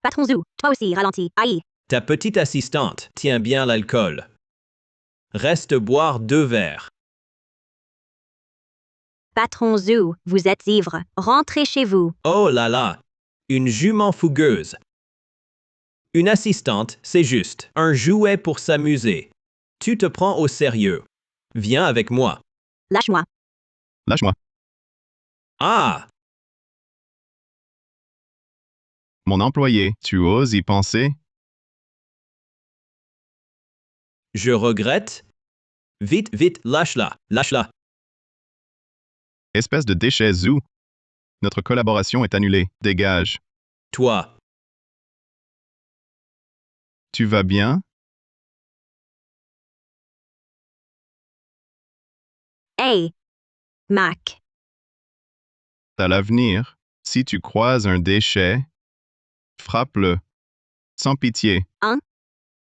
patron Zhou. Toi aussi, ralentis. Aïe. Ta petite assistante tient bien l'alcool. Reste boire 2 verres. Patron Zhou, vous êtes ivre. Rentrez chez vous. Oh là là, une jument fougueuse. Une assistante, c'est juste un jouet pour s'amuser. Tu te prends au sérieux. Viens avec moi. Lâche-moi. Lâche-moi. Ah! Mon employé, tu oses y penser? Je regrette. Vite, vite, lâche-la, lâche-la. Espèce de déchet Zhou. Notre collaboration est annulée. Dégage. Toi. Tu vas bien? Hey. Mac. À l'avenir, si tu croises un déchet, frappe-le. Sans pitié. Hein?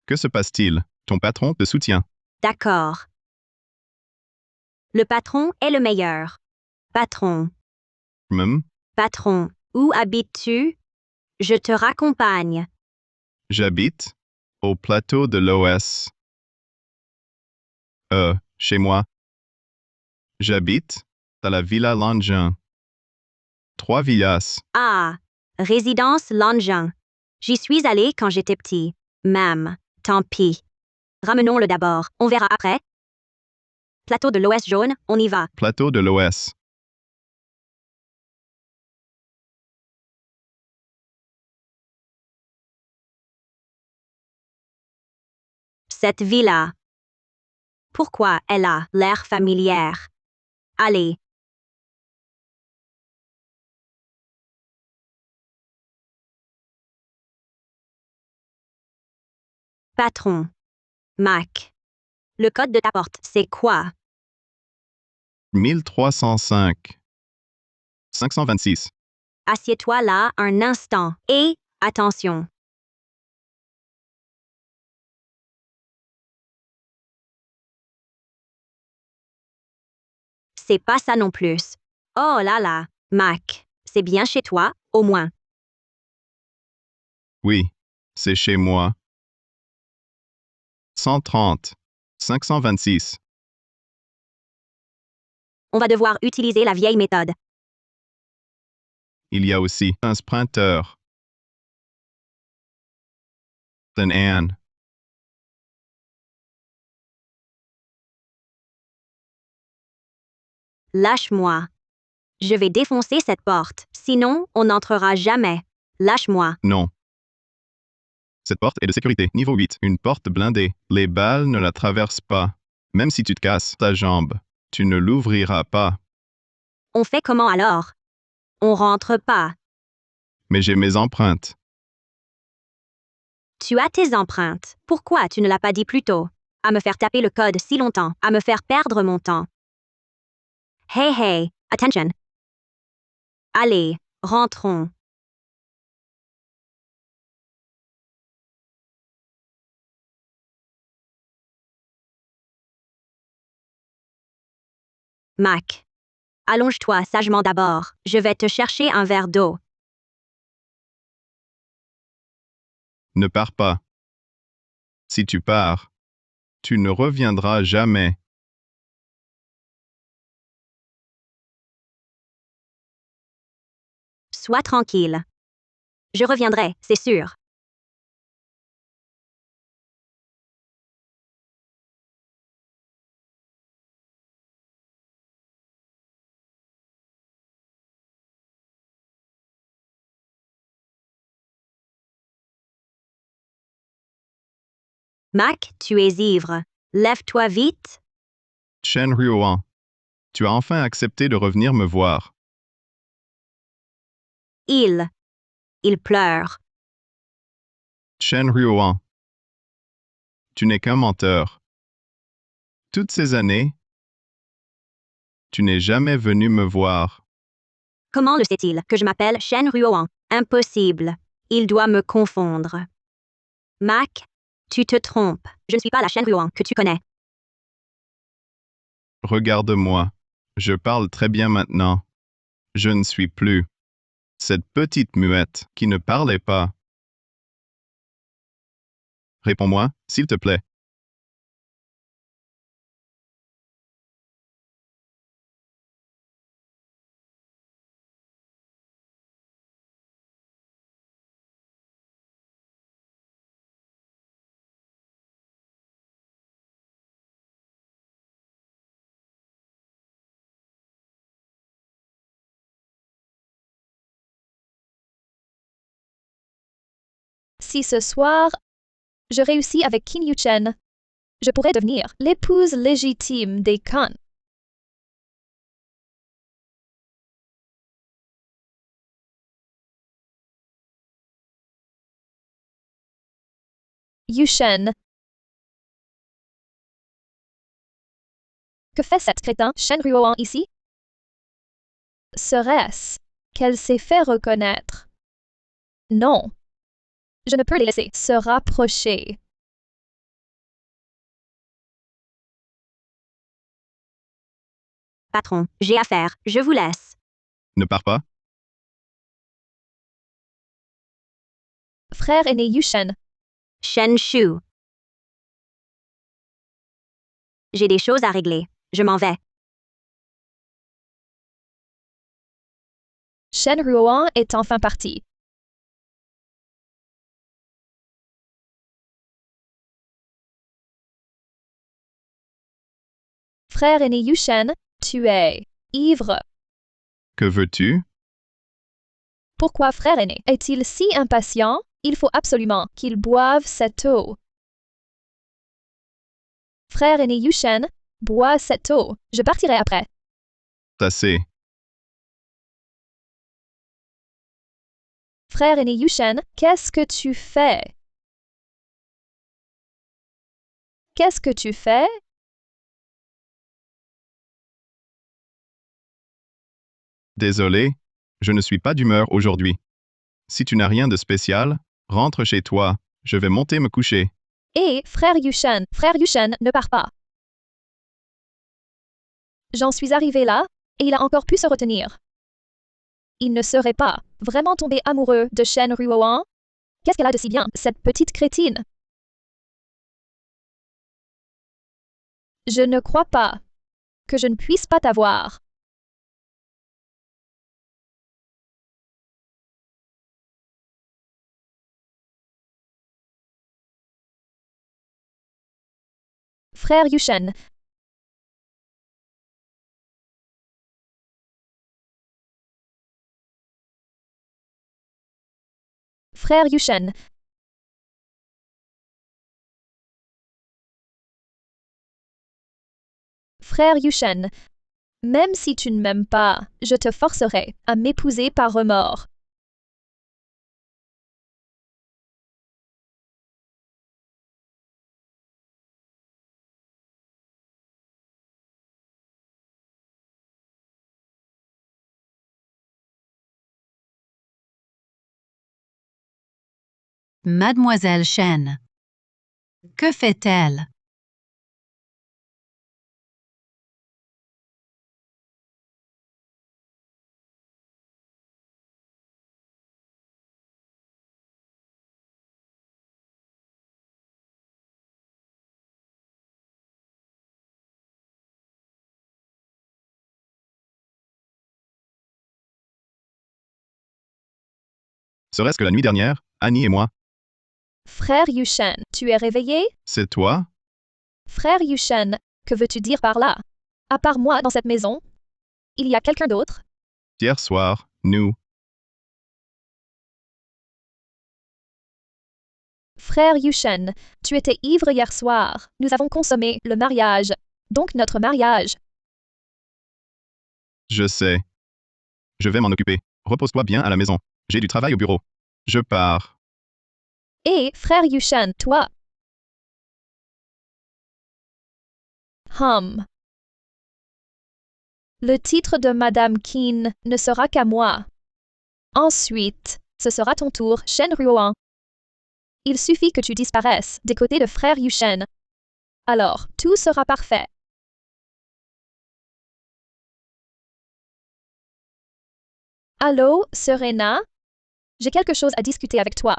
Que se passe-t-il? Ton patron te soutient. D'accord. Le patron est le meilleur. Patron. Patron, où habites-tu? Je te raccompagne. J'habite au plateau de l'OS. Chez moi. J'habite à la Villa Langin. 3 villas. Ah, résidence Langin. J'y suis allé quand j'étais petit. Même, tant pis. Ramenons-le d'abord, on verra après. Plateau de l'OS jaune, on y va. Plateau de l'OS. Cette villa. Pourquoi elle a l'air familière? Allez. Patron. Mac. Le code de ta porte, c'est quoi? 1305. 526. Assieds-toi là un instant et attention. C'est pas ça non plus. Oh là là, Mac, c'est bien chez toi, au moins. Oui, c'est chez moi. 130. 526. On va devoir utiliser la vieille méthode. Il y a aussi un sprinter. Un Anne. Lâche-moi. Je vais défoncer cette porte, sinon on n'entrera jamais. Lâche-moi. Non. Cette porte est de sécurité, niveau 8, une porte blindée. Les balles ne la traversent pas. Même si tu te casses ta jambe, tu ne l'ouvriras pas. On fait comment alors? On rentre pas. Mais j'ai mes empreintes. Tu as tes empreintes. Pourquoi tu ne l'as pas dit plus tôt? À me faire taper le code si longtemps, à me faire perdre mon temps. Hey hey, attention. Allez, rentrons. Mac. Allonge-toi sagement d'abord, je vais te chercher un verre d'eau. Ne pars pas. Si tu pars, tu ne reviendras jamais. Sois tranquille. Je reviendrai, c'est sûr. Mac, tu es ivre. Lève-toi vite. Chen Ruoan, tu as enfin accepté de revenir me voir. Il pleure. Chen Ruoan, tu n'es qu'un menteur. Toutes ces années, tu n'es jamais venu me voir. Comment le sait-il que je m'appelle Shen Ruoan? Impossible. Il doit me confondre. Mac, tu te trompes. Je ne suis pas la Shen Ruoan que tu connais. Regarde-moi. Je parle très bien maintenant. Je ne suis plus cette petite muette qui ne parlait pas. Réponds-moi, s'il te plaît. Si ce soir, je réussis avec Qin Yuchen, je pourrais devenir l'épouse légitime des Khan. Yuchen. Que fait cette crétin Shen Ruoan ici? Serait-ce qu'elle s'est fait reconnaître? Non. Je ne peux les laisser se rapprocher. Patron, j'ai affaire, je vous laisse. Ne pars pas. Frère aîné Yuchen. Shen Shu. J'ai des choses à régler. Je m'en vais. Shen Ruoan est enfin parti. Frère aîné Yuchen, tu es ivre. Que veux-tu? Pourquoi frère aîné est-il si impatient? Il faut absolument qu'il boive cette eau. Frère aîné Yushen, bois cette eau. Je partirai après. Assez. Frère aîné Yushen, qu'est-ce que tu fais? Qu'est-ce que tu fais? Désolé, je ne suis pas d'humeur aujourd'hui. Si tu n'as rien de spécial, rentre chez toi, je vais monter me coucher. Hé, frère Yushen, ne pars pas. J'en suis arrivé là, et il a encore pu se retenir. Il ne serait pas vraiment tombé amoureux de Shen Ruoan? Qu'est-ce qu'elle a de si bien, cette petite crétine? Je ne crois pas que je ne puisse pas t'avoir. Frère Yushen. Frère Yushen. Frère Yushen. Même si tu ne m'aimes pas, je te forcerai à m'épouser par remords. Mademoiselle Shen. Que fait-elle? Serait-ce que la nuit dernière, Annie et moi? Frère Yushen, tu es réveillé? C'est toi? Frère Yushen, que veux-tu dire par là? À part moi dans cette maison? Il y a quelqu'un d'autre? Hier soir, nous. Frère Yushen, tu étais ivre hier soir. Nous avons consommé le mariage. Donc notre mariage. Je sais. Je vais m'en occuper. Repose-toi bien à la maison. J'ai du travail au bureau. Je pars. Hé, frère Yushen, toi. Le titre de Madame Qin ne sera qu'à moi. Ensuite, ce sera ton tour, Shen Ruoan. Il suffit que tu disparaisses des côtés de frère Yushen. Alors, tout sera parfait. Allô, Serena? J'ai quelque chose à discuter avec toi.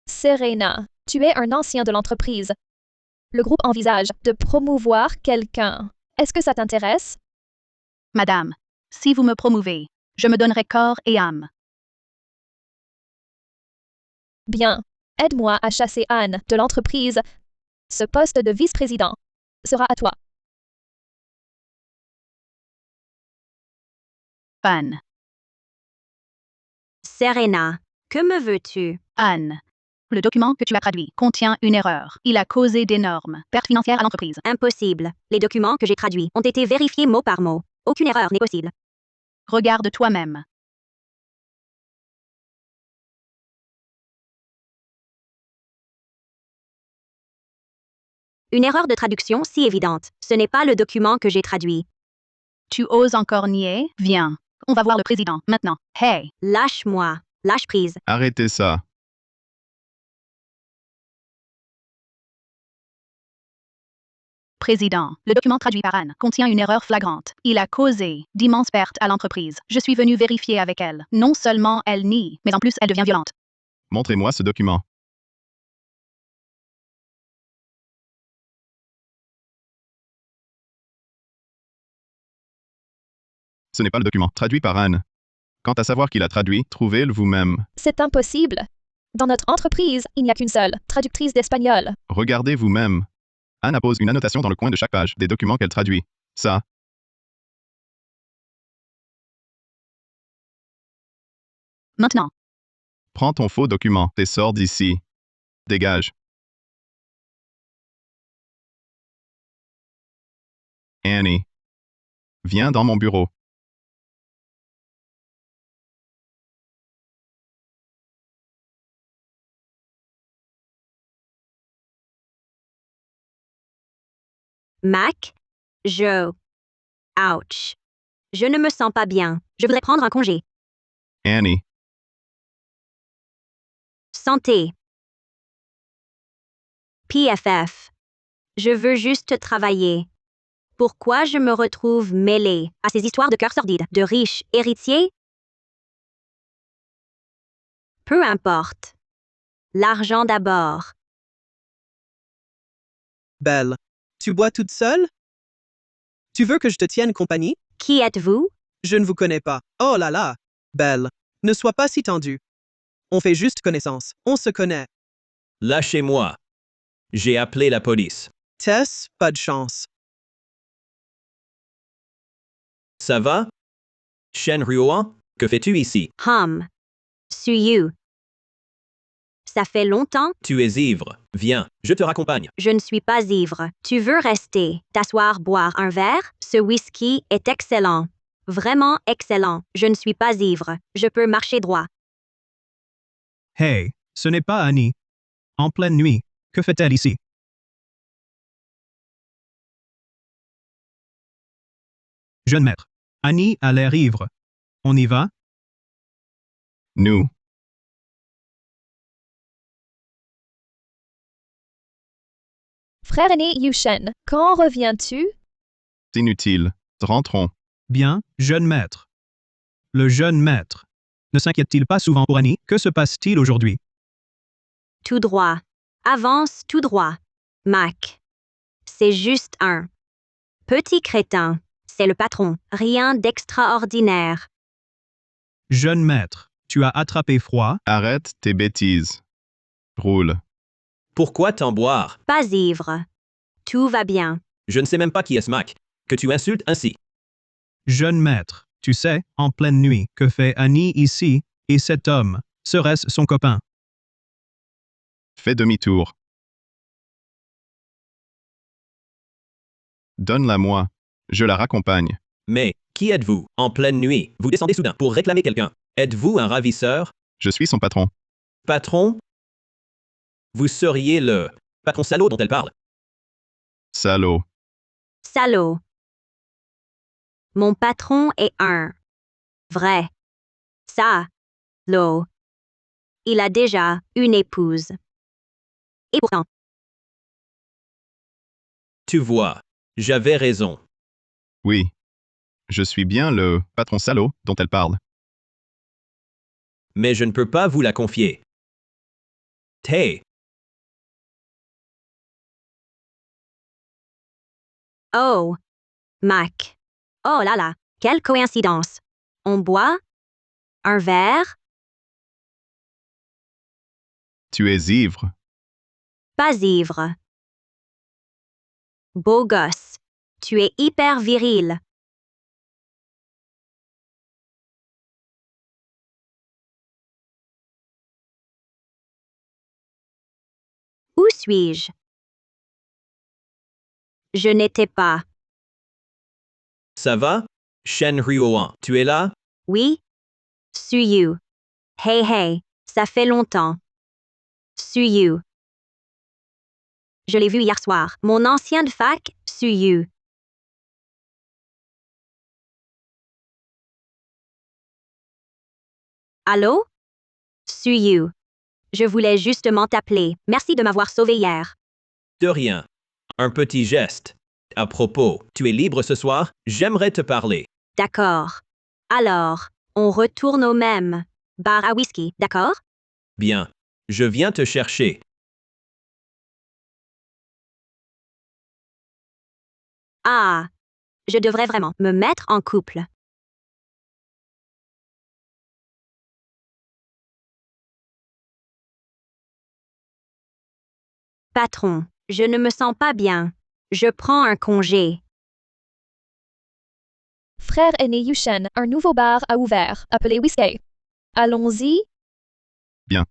Serena, tu es un ancien de l'entreprise. Le groupe envisage de promouvoir quelqu'un. Est-ce que ça t'intéresse? Madame, si vous me promouvez, je me donnerai corps et âme. Bien. Aide-moi à chasser Anne de l'entreprise. Ce poste de vice-président sera à toi. Anne. Serena, que me veux-tu? Anne. Le document que tu as traduit contient une erreur. Il a causé d'énormes pertes financières à l'entreprise. Impossible. Les documents que j'ai traduits ont été vérifiés mot par mot. Aucune erreur n'est possible. Regarde toi-même. Une erreur de traduction si évidente. Ce n'est pas le document que j'ai traduit. Tu oses encore nier? Viens. On va voir le président, maintenant. Hey! Lâche-moi. Lâche prise. Arrêtez ça. Président, le document traduit par Anne contient une erreur flagrante. Il a causé d'immenses pertes à l'entreprise. Je suis venu vérifier avec elle. Non seulement elle nie, mais en plus elle devient violente. Montrez-moi ce document. Ce n'est pas le document traduit par Anne. Quant à savoir qui l'a traduit, trouvez-le vous-même. C'est impossible. Dans notre entreprise, il n'y a qu'une seule traductrice d'espagnol. Regardez vous-même. Anne appose une annotation dans le coin de chaque page des documents qu'elle traduit. Ça. Maintenant. Prends ton faux document et sors d'ici. Dégage. Annie. Viens dans mon bureau. Mac, Ouch. Je ne me sens pas bien. Je voudrais prendre un congé. Annie. Santé. PFF. Je veux juste travailler. Pourquoi je me retrouve mêlée à ces histoires de cœurs sordides, de riches héritiers? Peu importe. L'argent d'abord. Belle. Tu bois toute seule? Tu veux que je te tienne compagnie? Qui êtes-vous? Je ne vous connais pas. Oh là là. Belle. Ne sois pas si tendue. On fait juste connaissance. On se connaît. Lâchez-moi. J'ai appelé la police. Tess, pas de chance. Ça va? Shen Ruoan, que fais-tu ici? Suyu. Ça fait longtemps? Tu es ivre. Viens, je te raccompagne. Je ne suis pas ivre. Tu veux rester, t'asseoir, boire un verre? Ce whisky est excellent. Vraiment excellent. Je ne suis pas ivre. Je peux marcher droit. Hey, ce n'est pas Annie. En pleine nuit, que fait-elle ici? Jeune maître. Annie a l'air ivre. On y va? Nous. Frère aîné Yushen, quand reviens-tu? Inutile. Rentrons. Bien, jeune maître. Le jeune maître. Ne s'inquiète-t-il pas souvent pour Annie? Que se passe-t-il aujourd'hui? Tout droit. Avance tout droit. Mac. C'est juste un petit crétin. C'est le patron. Rien d'extraordinaire. Jeune maître, tu as attrapé froid? Arrête tes bêtises. Roule. Pourquoi t'en boire? Pas ivre. Tout va bien. Je ne sais même pas qui est ce Mac, que tu insultes ainsi. Jeune maître, tu sais, en pleine nuit, que fait Annie ici, et cet homme, serait-ce son copain? Fais demi-tour. Donne-la-moi. Je la raccompagne. Mais, qui êtes-vous? En pleine nuit, vous descendez soudain pour réclamer quelqu'un. Êtes-vous un ravisseur? Je suis son patron. Patron? Vous seriez le patron salaud dont elle parle. Salaud. Salaud. Mon patron est un vrai salaud. Il a déjà une épouse. Et pourtant. Tu vois, j'avais raison. Oui. Je suis bien le patron salaud dont elle parle. Mais je ne peux pas vous la confier. Hey! Oh, Mac. Oh là là, quelle coïncidence. On boit un verre? Tu es ivre. Pas ivre. Beau gosse. Tu es hyper viril. Où suis-je? Je n'étais pas. Ça va? Shen Ruoan, tu es là? Oui? Suyu. Hey hey, ça fait longtemps. Suyu. Je l'ai vu hier soir. Mon ancien de fac, Suyu. Allô? Suyu. Je voulais justement t'appeler. Merci de m'avoir sauvé hier. De rien. Un petit geste. À propos, tu es libre ce soir? J'aimerais te parler. D'accord. Alors, on retourne au même bar à whisky, d'accord? Bien. Je viens te chercher. Ah. Je devrais vraiment me mettre en couple. Patron, je ne me sens pas bien. Je prends un congé. Frère aîné Yushen, un nouveau bar a ouvert, appelé Whisky. Allons-y? Bien.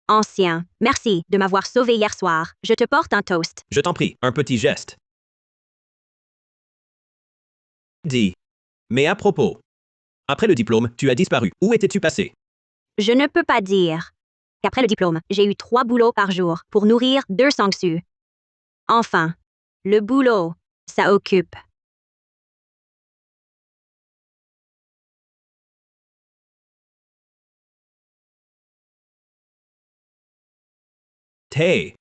Ancien, merci de m'avoir sauvé hier soir. Je te porte un toast. Je t'en prie, un petit geste. Dis. Mais à propos. Après le diplôme, tu as disparu. Où étais-tu passé? Je ne peux pas dire qu'après le diplôme, j'ai eu 3 boulots par jour pour nourrir 2 sangsues. Enfin, le boulot, ça occupe. Hey.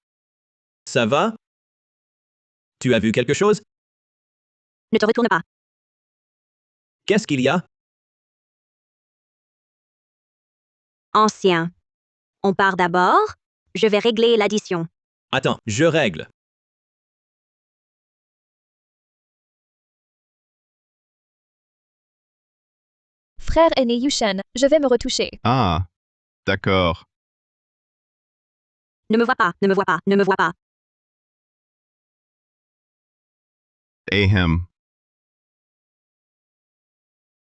Ça va? Tu as vu quelque chose? Ne te retourne pas. Qu'est-ce qu'il y a? Ancien. On part d'abord. Je vais régler l'addition. Attends, je règle. Frère aîné Yushen, je vais me retoucher. Ah, d'accord. Ne me vois pas, ne me vois pas, ne me vois pas. Ahem.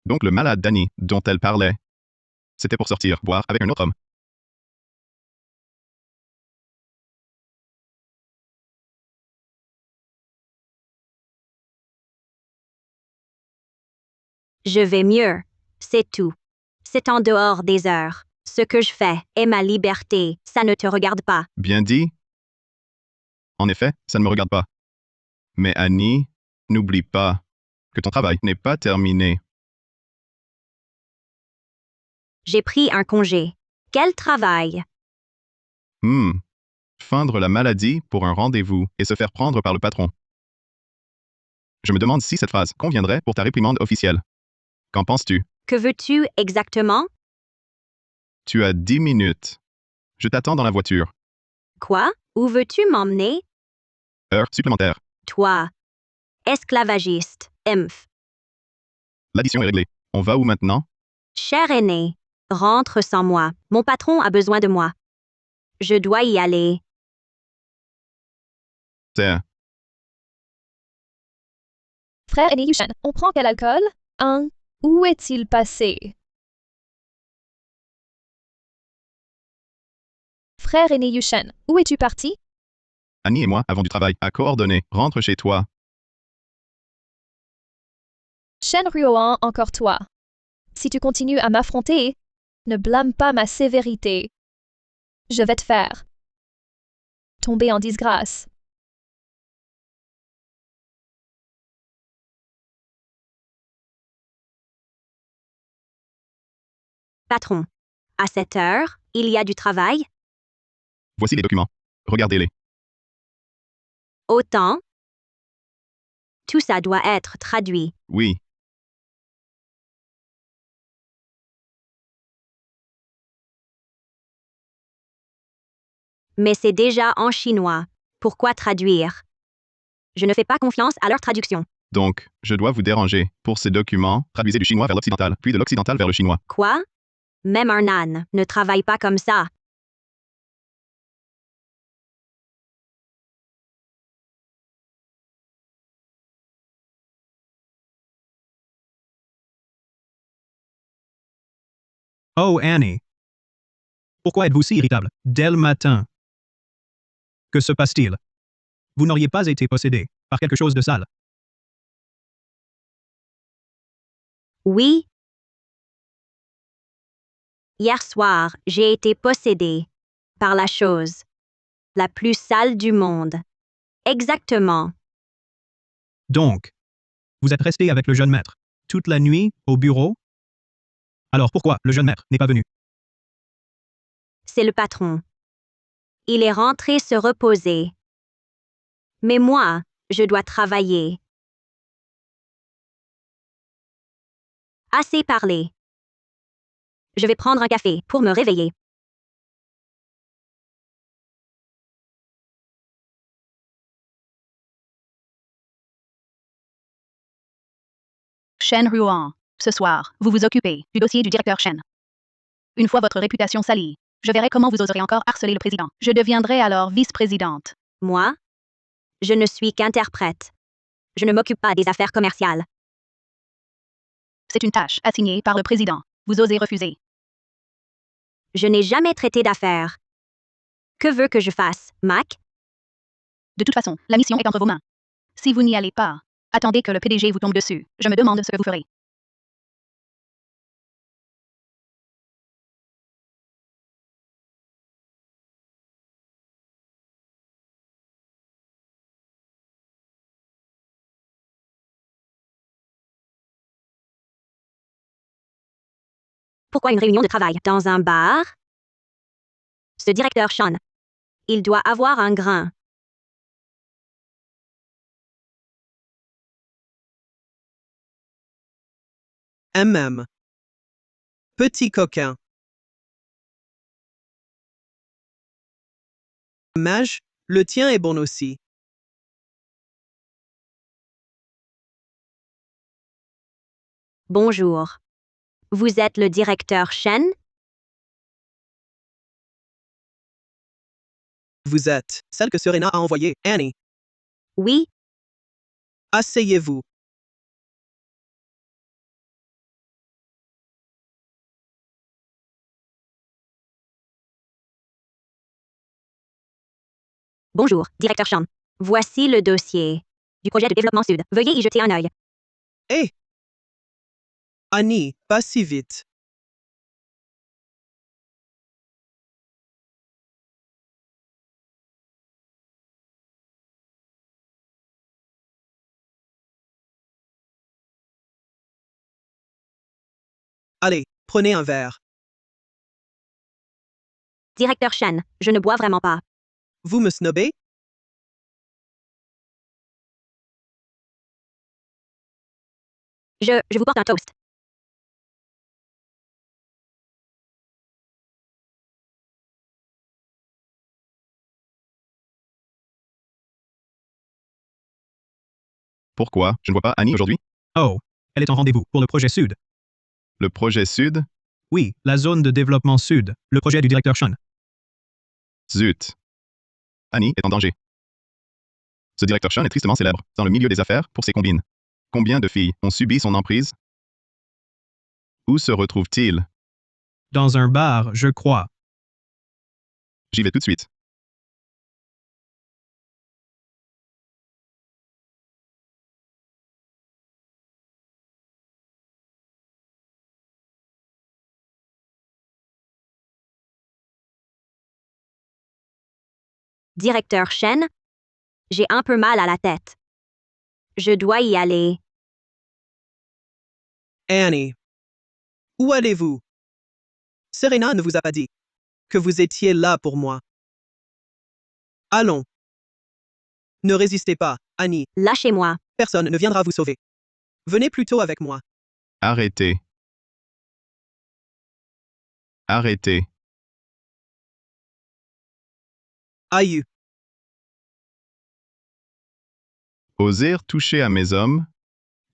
Donc le malade Danny, dont elle parlait, c'était pour sortir boire avec un autre homme. Je vais mieux. C'est tout. C'est en dehors des heures. Ce que je fais est ma liberté. Ça ne te regarde pas. Bien dit? En effet, ça ne me regarde pas. Mais Annie, n'oublie pas que ton travail n'est pas terminé. J'ai pris un congé. Quel travail? Feindre la maladie pour un rendez-vous et se faire prendre par le patron. Je me demande si cette phrase conviendrait pour ta réprimande officielle. Qu'en penses-tu? Que veux-tu exactement? Tu as 10 minutes. Je t'attends dans la voiture. Quoi? Où veux-tu m'emmener? Heure supplémentaire. Toi. Esclavagiste. Imph. L'addition est réglée. On va où maintenant? Cher aîné, rentre sans moi. Mon patron a besoin de moi. Je dois y aller. C'est... Frère aîné Yushen, on prend quel alcool? Où est-il passé? Frère aîné Yushen, où es-tu parti? Annie et moi avons du travail à coordonner. Rentre chez toi. Shen Ruoan, encore toi. Si tu continues à m'affronter, ne blâme pas ma sévérité. Je vais te faire tomber en disgrâce. Patron. À cette heure, il y a du travail? Voici les documents. Regardez-les. Autant? Tout ça doit être traduit. Oui. Mais c'est déjà en chinois. Pourquoi traduire? Je ne fais pas confiance à leur traduction. Donc, je dois vous déranger. Pour ces documents, traduisez du chinois vers l'occidental, puis de l'occidental vers le chinois. Quoi? Même un âne ne travaille pas comme ça. Oh Annie. Pourquoi êtes-vous si irritable, dès le matin? Que se passe-t-il? Vous n'auriez pas été possédé par quelque chose de sale? Oui. Hier soir, j'ai été possédée par la chose la plus sale du monde. Exactement. Donc, vous êtes resté avec le jeune maître toute la nuit au bureau? Alors pourquoi le jeune maître n'est pas venu? C'est le patron. Il est rentré se reposer. Mais moi, je dois travailler. Assez parlé. Je vais prendre un café pour me réveiller. Shen Ruoan, ce soir, vous vous occupez du dossier du directeur Shen. Une fois votre réputation salie, je verrai comment vous oserez encore harceler le président. Je deviendrai alors vice-présidente. Moi? Je ne suis qu'interprète. Je ne m'occupe pas des affaires commerciales. C'est une tâche assignée par le président. Vous osez refuser. Je n'ai jamais traité d'affaires. Que veux que je fasse, Mac? De toute façon, la mission est entre vos mains. Si vous n'y allez pas, attendez que le PDG vous tombe dessus. Je me demande ce que vous ferez. Pourquoi une réunion de travail dans un bar? Ce directeur Sean. Il doit avoir un grain. MM. Petit coquin. Mage, le tien est bon aussi. Bonjour. Vous êtes le directeur Shen? Vous êtes celle que Serena a envoyée, Annie. Oui. Asseyez-vous. Bonjour, directeur Sean. Voici le dossier du projet de développement sud. Veuillez y jeter un œil. Hé! Annie, pas si vite. Allez, prenez un verre. Directeur Shen, je ne bois vraiment pas. Vous me snobez? Je vous porte un toast. Pourquoi je ne vois pas Annie aujourd'hui? Oh, elle est en rendez-vous pour le projet Sud. Le projet Sud? Oui, la zone de développement Sud, le projet du directeur Sean. Zut. Annie est en danger. Ce directeur Sean est tristement célèbre dans le milieu des affaires pour ses combines. Combien de filles ont subi son emprise? Où se retrouve-t-il? Dans un bar, je crois. J'y vais tout de suite. Directeur Shen, j'ai un peu mal à la tête. Je dois y aller. Annie. Où allez-vous? Serena ne vous a pas dit que vous étiez là pour moi. Allons. Ne résistez pas, Annie. Lâchez-moi. Personne ne viendra vous sauver. Venez plutôt avec moi. Arrêtez. Arrêtez. Aïe. Oser toucher à mes hommes?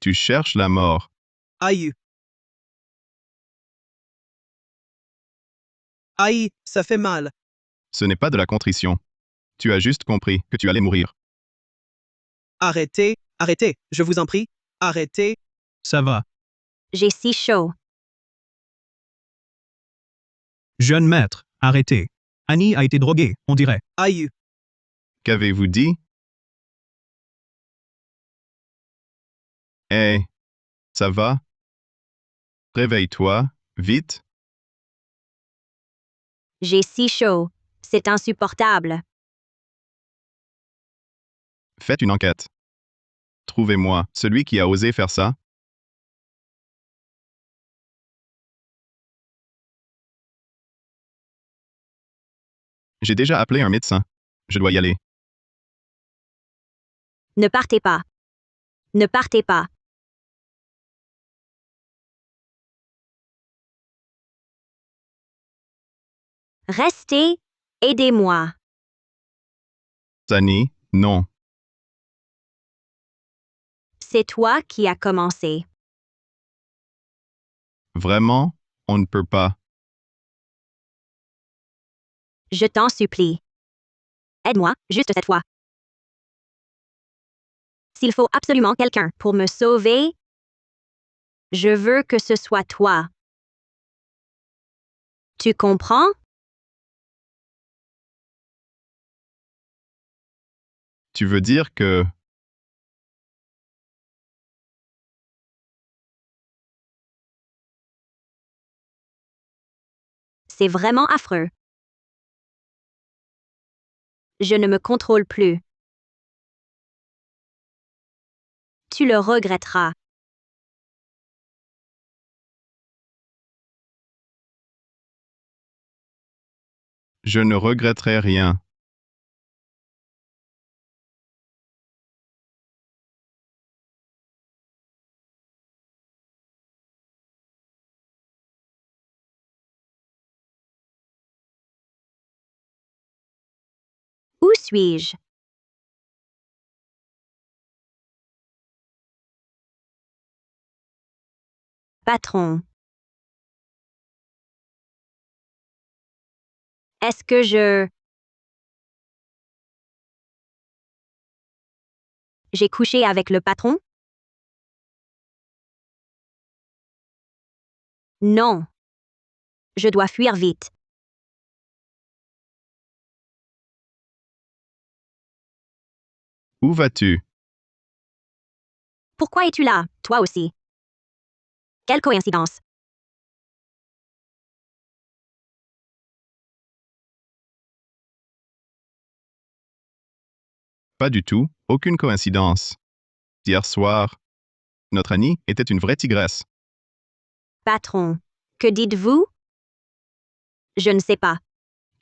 Tu cherches la mort. Aïe. Aïe, ça fait mal. Ce n'est pas de la contrition. Tu as juste compris que tu allais mourir. Arrêtez, arrêtez, je vous en prie. Arrêtez. Ça va. J'ai si chaud. Jeune maître, arrêtez. Annie a été droguée, on dirait. Aïe. Qu'avez-vous dit? Hé, ça va? Réveille-toi, vite. J'ai si chaud. C'est insupportable. Faites une enquête. Trouvez-moi celui qui a osé faire ça. J'ai déjà appelé un médecin. Je dois y aller. Ne partez pas. Ne partez pas. Restez. Aidez-moi. Annie, non. C'est toi qui as commencé. Vraiment, on ne peut pas. Je t'en supplie. Aide-moi, juste cette fois. S'il faut absolument quelqu'un pour me sauver, je veux que ce soit toi. Tu comprends? Tu veux dire que... C'est vraiment affreux. Je ne me contrôle plus. Tu le regretteras. Je ne regretterai rien. Où suis-je? Patron. Est-ce que J'ai couché avec le patron? Non. Je dois fuir vite. Où vas-tu? Pourquoi es-tu là, toi aussi? Quelle coïncidence. Pas du tout, aucune coïncidence. Hier soir, notre Annie était une vraie tigresse. Patron. Que dites-vous? Je ne sais pas.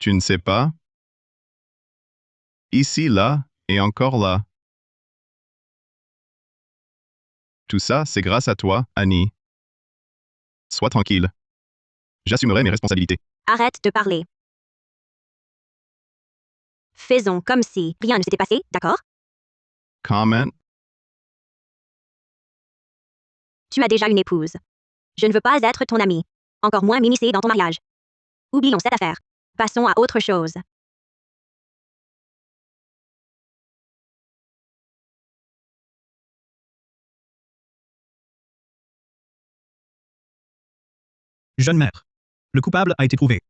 Tu ne sais pas? Ici, là, et encore là. Tout ça, c'est grâce à toi, Annie. Sois tranquille. J'assumerai mes responsabilités. Arrête de parler. Faisons comme si rien ne s'était passé, d'accord? Comment? Tu as déjà une épouse. Je ne veux pas être ton ami. Encore moins m'immiscer dans ton mariage. Oublions cette affaire. Passons à autre chose. Jeune maître. Le coupable a été trouvé.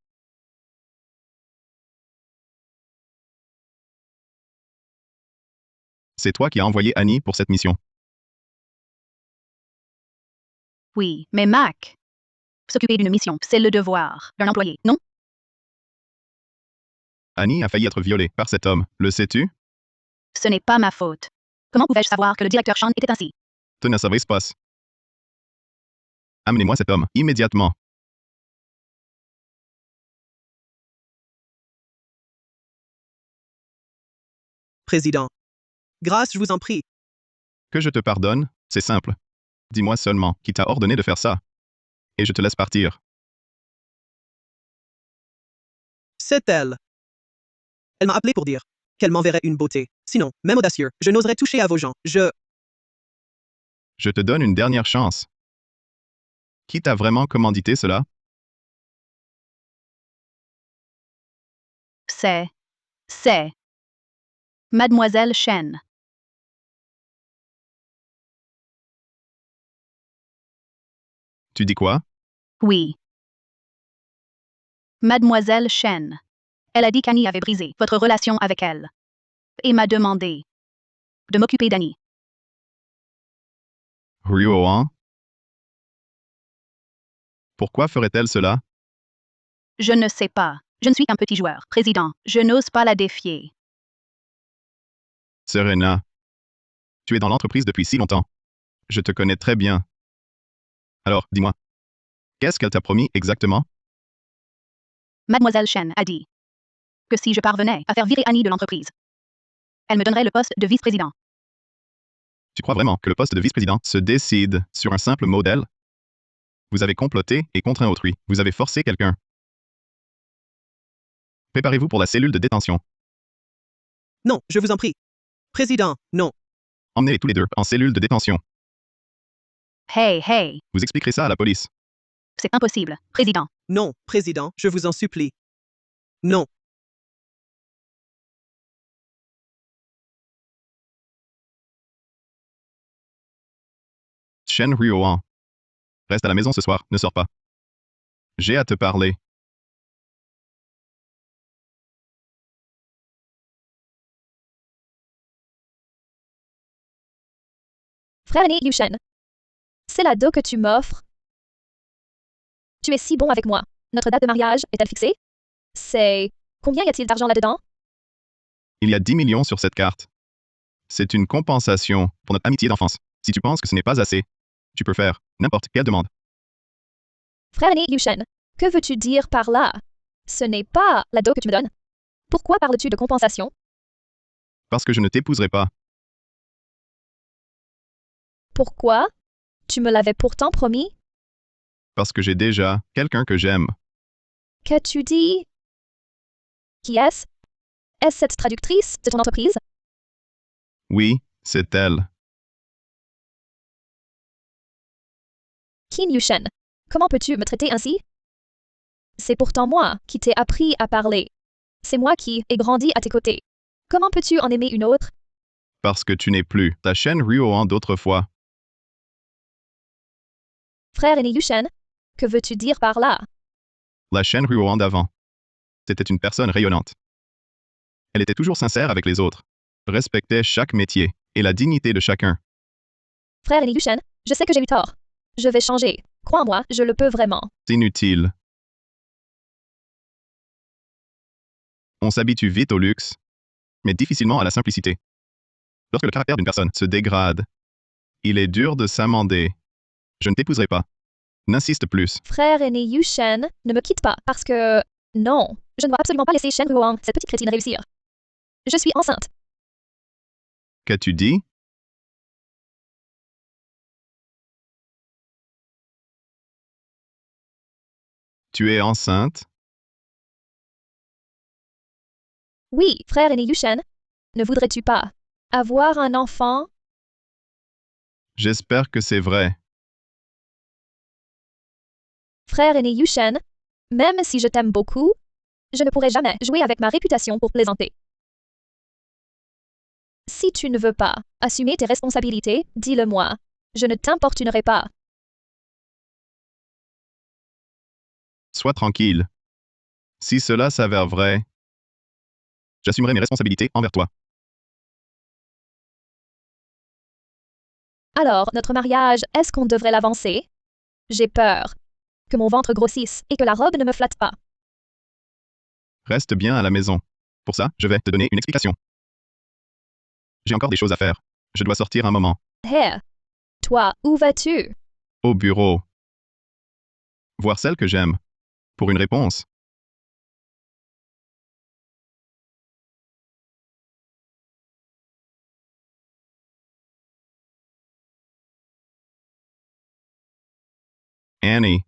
C'est toi qui as envoyé Annie pour cette mission. Oui, mais Mac. S'occuper d'une mission, c'est le devoir d'un employé, non? Annie a failli être violée par cet homme, le sais-tu? Ce n'est pas ma faute. Comment pouvais-je savoir que le directeur Sean était ainsi? Tu ne savais pas. Amenez-moi cet homme, immédiatement. Président. Grâce, je vous en prie. Que je te pardonne, c'est simple. Dis-moi seulement qui t'a ordonné de faire ça. Et je te laisse partir. C'est elle. Elle m'a appelé pour dire qu'elle m'enverrait une beauté. Sinon, même audacieux, je n'oserais toucher à vos gens. Je te donne une dernière chance. Qui t'a vraiment commandité cela? C'est Mademoiselle Shen. Tu dis quoi? Oui. Mademoiselle Shen. Elle a dit qu'Annie avait brisé votre relation avec elle. Et m'a demandé de m'occuper d'Annie. Ruoan? Pourquoi ferait-elle cela? Je ne sais pas. Je ne suis qu'un petit joueur. Président, je n'ose pas la défier. Serena. Tu es dans l'entreprise depuis si longtemps. Je te connais très bien. Alors, dis-moi. Qu'est-ce qu'elle t'a promis exactement? Mademoiselle Shen a dit que si je parvenais à faire virer Annie de l'entreprise, elle me donnerait le poste de vice-président. Tu crois vraiment que le poste de vice-président se décide sur un simple modèle? Vous avez comploté et contraint autrui. Vous avez forcé quelqu'un. Préparez-vous pour la cellule de détention. Non, je vous en prie. Président, non. Emmenez-les tous les deux en cellule de détention. Hey. Vous expliquerez ça à la police. C'est impossible, président. Non, président, je vous en supplie. Non. Shen Ruoan. Reste à la maison ce soir, ne sors pas. J'ai à te parler. Frère aîné Yushen. C'est la dot que tu m'offres. Tu es si bon avec moi. Notre date de mariage est-elle fixée? C'est... Combien y a-t-il d'argent là-dedans? Il y a 10 millions sur cette carte. C'est une compensation pour notre amitié d'enfance. Si tu penses que ce n'est pas assez, tu peux faire n'importe quelle demande. Frère aîné Yushen, que veux-tu dire par là? Ce n'est pas la dot que tu me donnes. Pourquoi parles-tu de compensation? Parce que je ne t'épouserai pas. Pourquoi? Tu me l'avais pourtant promis. Parce que j'ai déjà quelqu'un que j'aime. Qu'as-tu dit? Qui est-ce? Est-ce cette traductrice de ton entreprise? Oui, c'est elle. Qin Yushen, comment peux-tu me traiter ainsi? C'est pourtant moi qui t'ai appris à parler. C'est moi qui ai grandi à tes côtés. Comment peux-tu en aimer une autre? Parce que tu n'es plus ta chaîne Ruoan d'autrefois. Frère aîné Yushen, que veux-tu dire par là? La chaîne Ruoan d'avant. C'était une personne rayonnante. Elle était toujours sincère avec les autres, respectait chaque métier et la dignité de chacun. Frère aîné Yushen, je sais que j'ai eu tort. Je vais changer. Crois-moi, je le peux vraiment. C'est inutile. On s'habitue vite au luxe, mais difficilement à la simplicité. Lorsque le caractère d'une personne se dégrade, il est dur de s'amender. Je ne t'épouserai pas. N'insiste plus. Frère aîné Yushen, ne me quitte pas parce que... Non, je ne dois absolument pas laisser Shen Ruoan, cette petite crétine, réussir. Je suis enceinte. Qu'as-tu dit? Tu es enceinte? Oui, frère aîné Yushen, ne voudrais-tu pas avoir un enfant? J'espère que c'est vrai. Frère aîné Yushen, même si je t'aime beaucoup, je ne pourrai jamais jouer avec ma réputation pour plaisanter. Si tu ne veux pas assumer tes responsabilités, dis-le-moi. Je ne t'importunerai pas. Sois tranquille. Si cela s'avère vrai, j'assumerai mes responsabilités envers toi. Alors, notre mariage, est-ce qu'on devrait l'avancer? J'ai peur que mon ventre grossisse et que la robe ne me flatte pas. Reste bien à la maison. Pour ça, je vais te donner une explication. J'ai encore des choses à faire. Je dois sortir un moment. Hé, toi, où vas-tu? Au bureau. Voir celle que j'aime. Pour une réponse. Annie,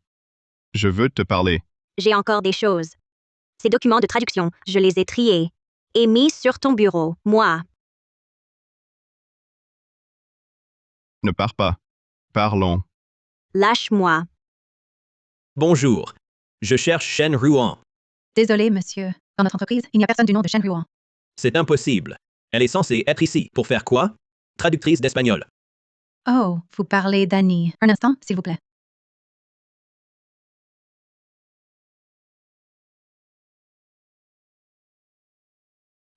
je veux te parler. J'ai encore des choses. Ces documents de traduction, je les ai triés et mis sur ton bureau, moi. Ne pars pas. Parlons. Lâche-moi. Bonjour. Je cherche Shen Ruoan. Désolé, monsieur. Dans notre entreprise, il n'y a personne du nom de Shen Ruoan. C'est impossible. Elle est censée être ici. Pour faire quoi? Traductrice d'espagnol. Oh, vous parlez d'Annie. Un instant, s'il vous plaît.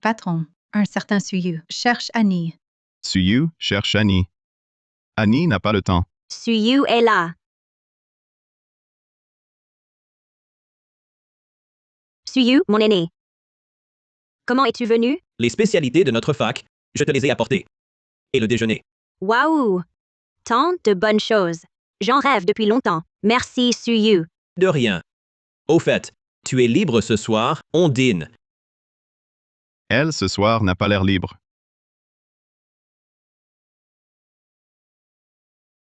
Patron, un certain Suyu cherche Annie. Suyu cherche Annie. Annie n'a pas le temps. Suyu est là. Suyu, mon aîné. Comment es-tu venu? Les spécialités de notre fac, je te les ai apportées. Et le déjeuner. Waouh! Tant de bonnes choses. J'en rêve depuis longtemps. Merci, Suyu. De rien. Au fait, tu es libre ce soir, on dîne. Elle, ce soir, n'a pas l'air libre.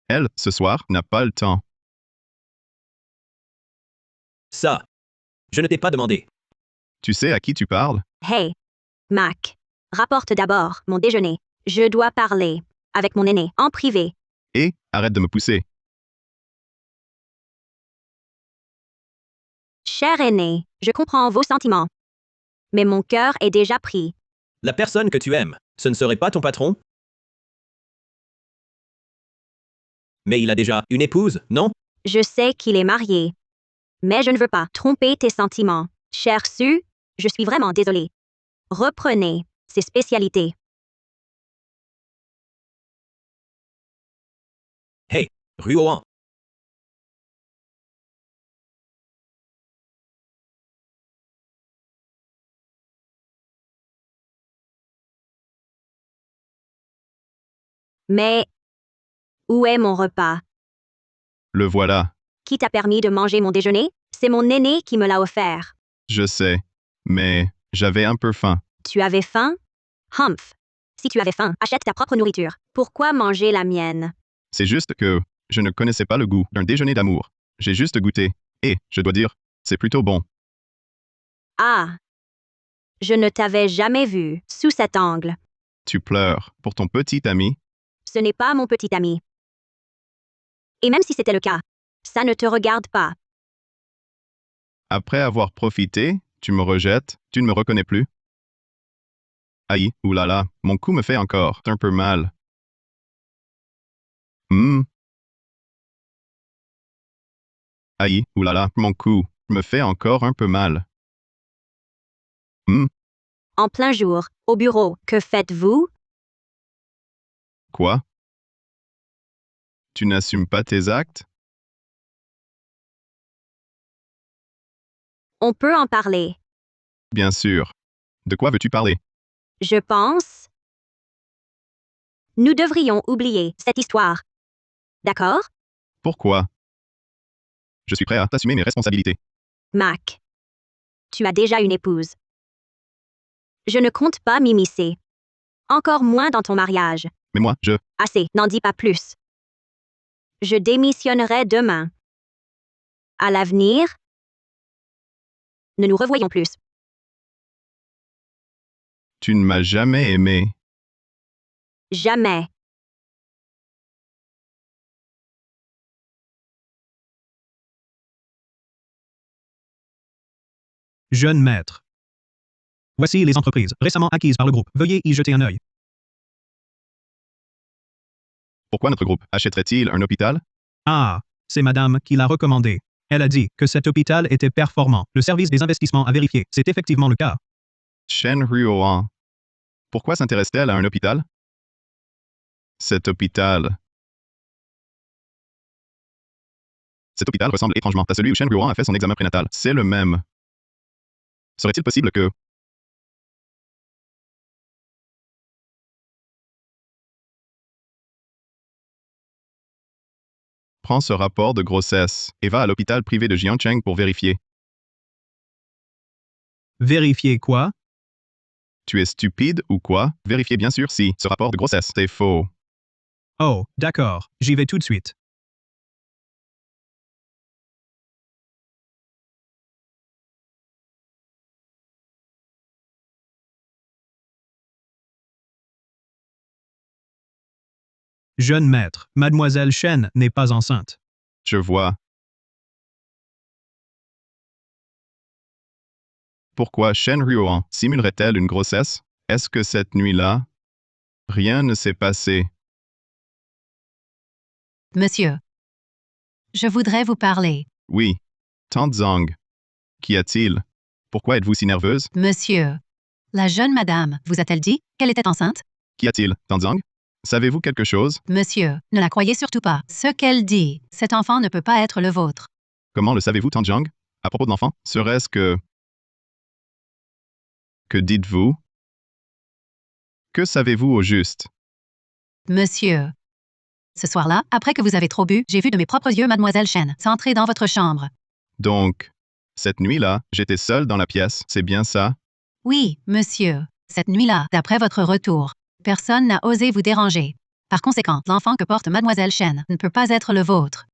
Elle, ce soir, n'a pas le temps. Ça, je ne t'ai pas demandé. Tu sais à qui tu parles? Hey, Mac. Rapporte d'abord mon déjeuner. Je dois parler avec mon aîné en privé. Et, arrête de me pousser. Cher aîné, je comprends vos sentiments. Mais mon cœur est déjà pris. La personne que tu aimes, ce ne serait pas ton patron? Mais il a déjà une épouse, non? Je sais qu'il est marié. Mais je ne veux pas tromper tes sentiments. Cher Su, je suis vraiment désolée. Reprenez ses spécialités. Ruoan. Mais où est mon repas? Le voilà. Qui t'a permis de manger mon déjeuner? C'est mon aîné qui me l'a offert. Je sais. Mais j'avais un peu faim. Tu avais faim? Humph. Si tu avais faim, achète ta propre nourriture. Pourquoi manger la mienne? C'est juste que je ne connaissais pas le goût d'un déjeuner d'amour. J'ai juste goûté. Et, je dois dire, c'est plutôt bon. Ah. Je ne t'avais jamais vu sous cet angle. Tu pleures pour ton petit ami? Ce n'est pas mon petit ami. Et même si c'était le cas, ça ne te regarde pas. Après avoir profité, tu me rejettes, tu ne me reconnais plus? Aïe, oulala, mon cou me fait encore un peu mal. Aïe, oulala, mon cou me fait encore un peu mal. En plein jour, au bureau, que faites-vous? Quoi? Tu n'assumes pas tes actes? On peut en parler. Bien sûr. De quoi veux-tu parler? Je pense. Nous devrions oublier cette histoire. D'accord? Pourquoi? Je suis prêt à t'assumer mes responsabilités. Mac. Tu as déjà une épouse. Je ne compte pas m'immiscer. Encore moins dans ton mariage. Mais moi, Assez, n'en dis pas plus. Je démissionnerai demain. À l'avenir, ne nous revoyons plus. Tu ne m'as jamais aimé. Jamais. Jeune maître. Voici les entreprises récemment acquises par le groupe. Veuillez y jeter un œil. Pourquoi notre groupe achèterait-il un hôpital? Ah, c'est madame qui l'a recommandé. Elle a dit que cet hôpital était performant. Le service des investissements a vérifié. C'est effectivement le cas. Shen Ruoan. Pourquoi s'intéresse-t-elle à un hôpital? Cet hôpital ressemble étrangement à celui où Shen Ruoan a fait son examen prénatal. C'est le même. Serait-il possible que... Prends ce rapport de grossesse et va à l'hôpital privé de Jiangcheng pour vérifier. Vérifier quoi? Tu es stupide ou quoi? Vérifiez bien sûr si ce rapport de grossesse est faux. Oh, d'accord. J'y vais tout de suite. Jeune maître, mademoiselle Shen n'est pas enceinte. Je vois. Pourquoi Shen Ruoan simulerait-elle une grossesse? Est-ce que cette nuit-là, rien ne s'est passé? Monsieur. Je voudrais vous parler. Oui. Tante Zhang. Qu'y a-t-il? Pourquoi êtes-vous si nerveuse? Monsieur. La jeune madame vous a-t-elle dit qu'elle était enceinte? Qu'y a-t-il, Tante Zhang? Savez-vous quelque chose? Monsieur, ne la croyez surtout pas. Ce qu'elle dit, cet enfant ne peut pas être le vôtre. Comment le savez-vous, Tante Zhang? À propos de l'enfant, serait-ce que... Que dites-vous? Que savez-vous au juste? Monsieur. Ce soir-là, après que vous avez trop bu, j'ai vu de mes propres yeux mademoiselle Shen s'entrer dans votre chambre. Donc, cette nuit-là, j'étais seule dans la pièce, c'est bien ça? Oui, monsieur. Cette nuit-là, d'après votre retour, personne n'a osé vous déranger. Par conséquent, l'enfant que porte mademoiselle Shen ne peut pas être le vôtre.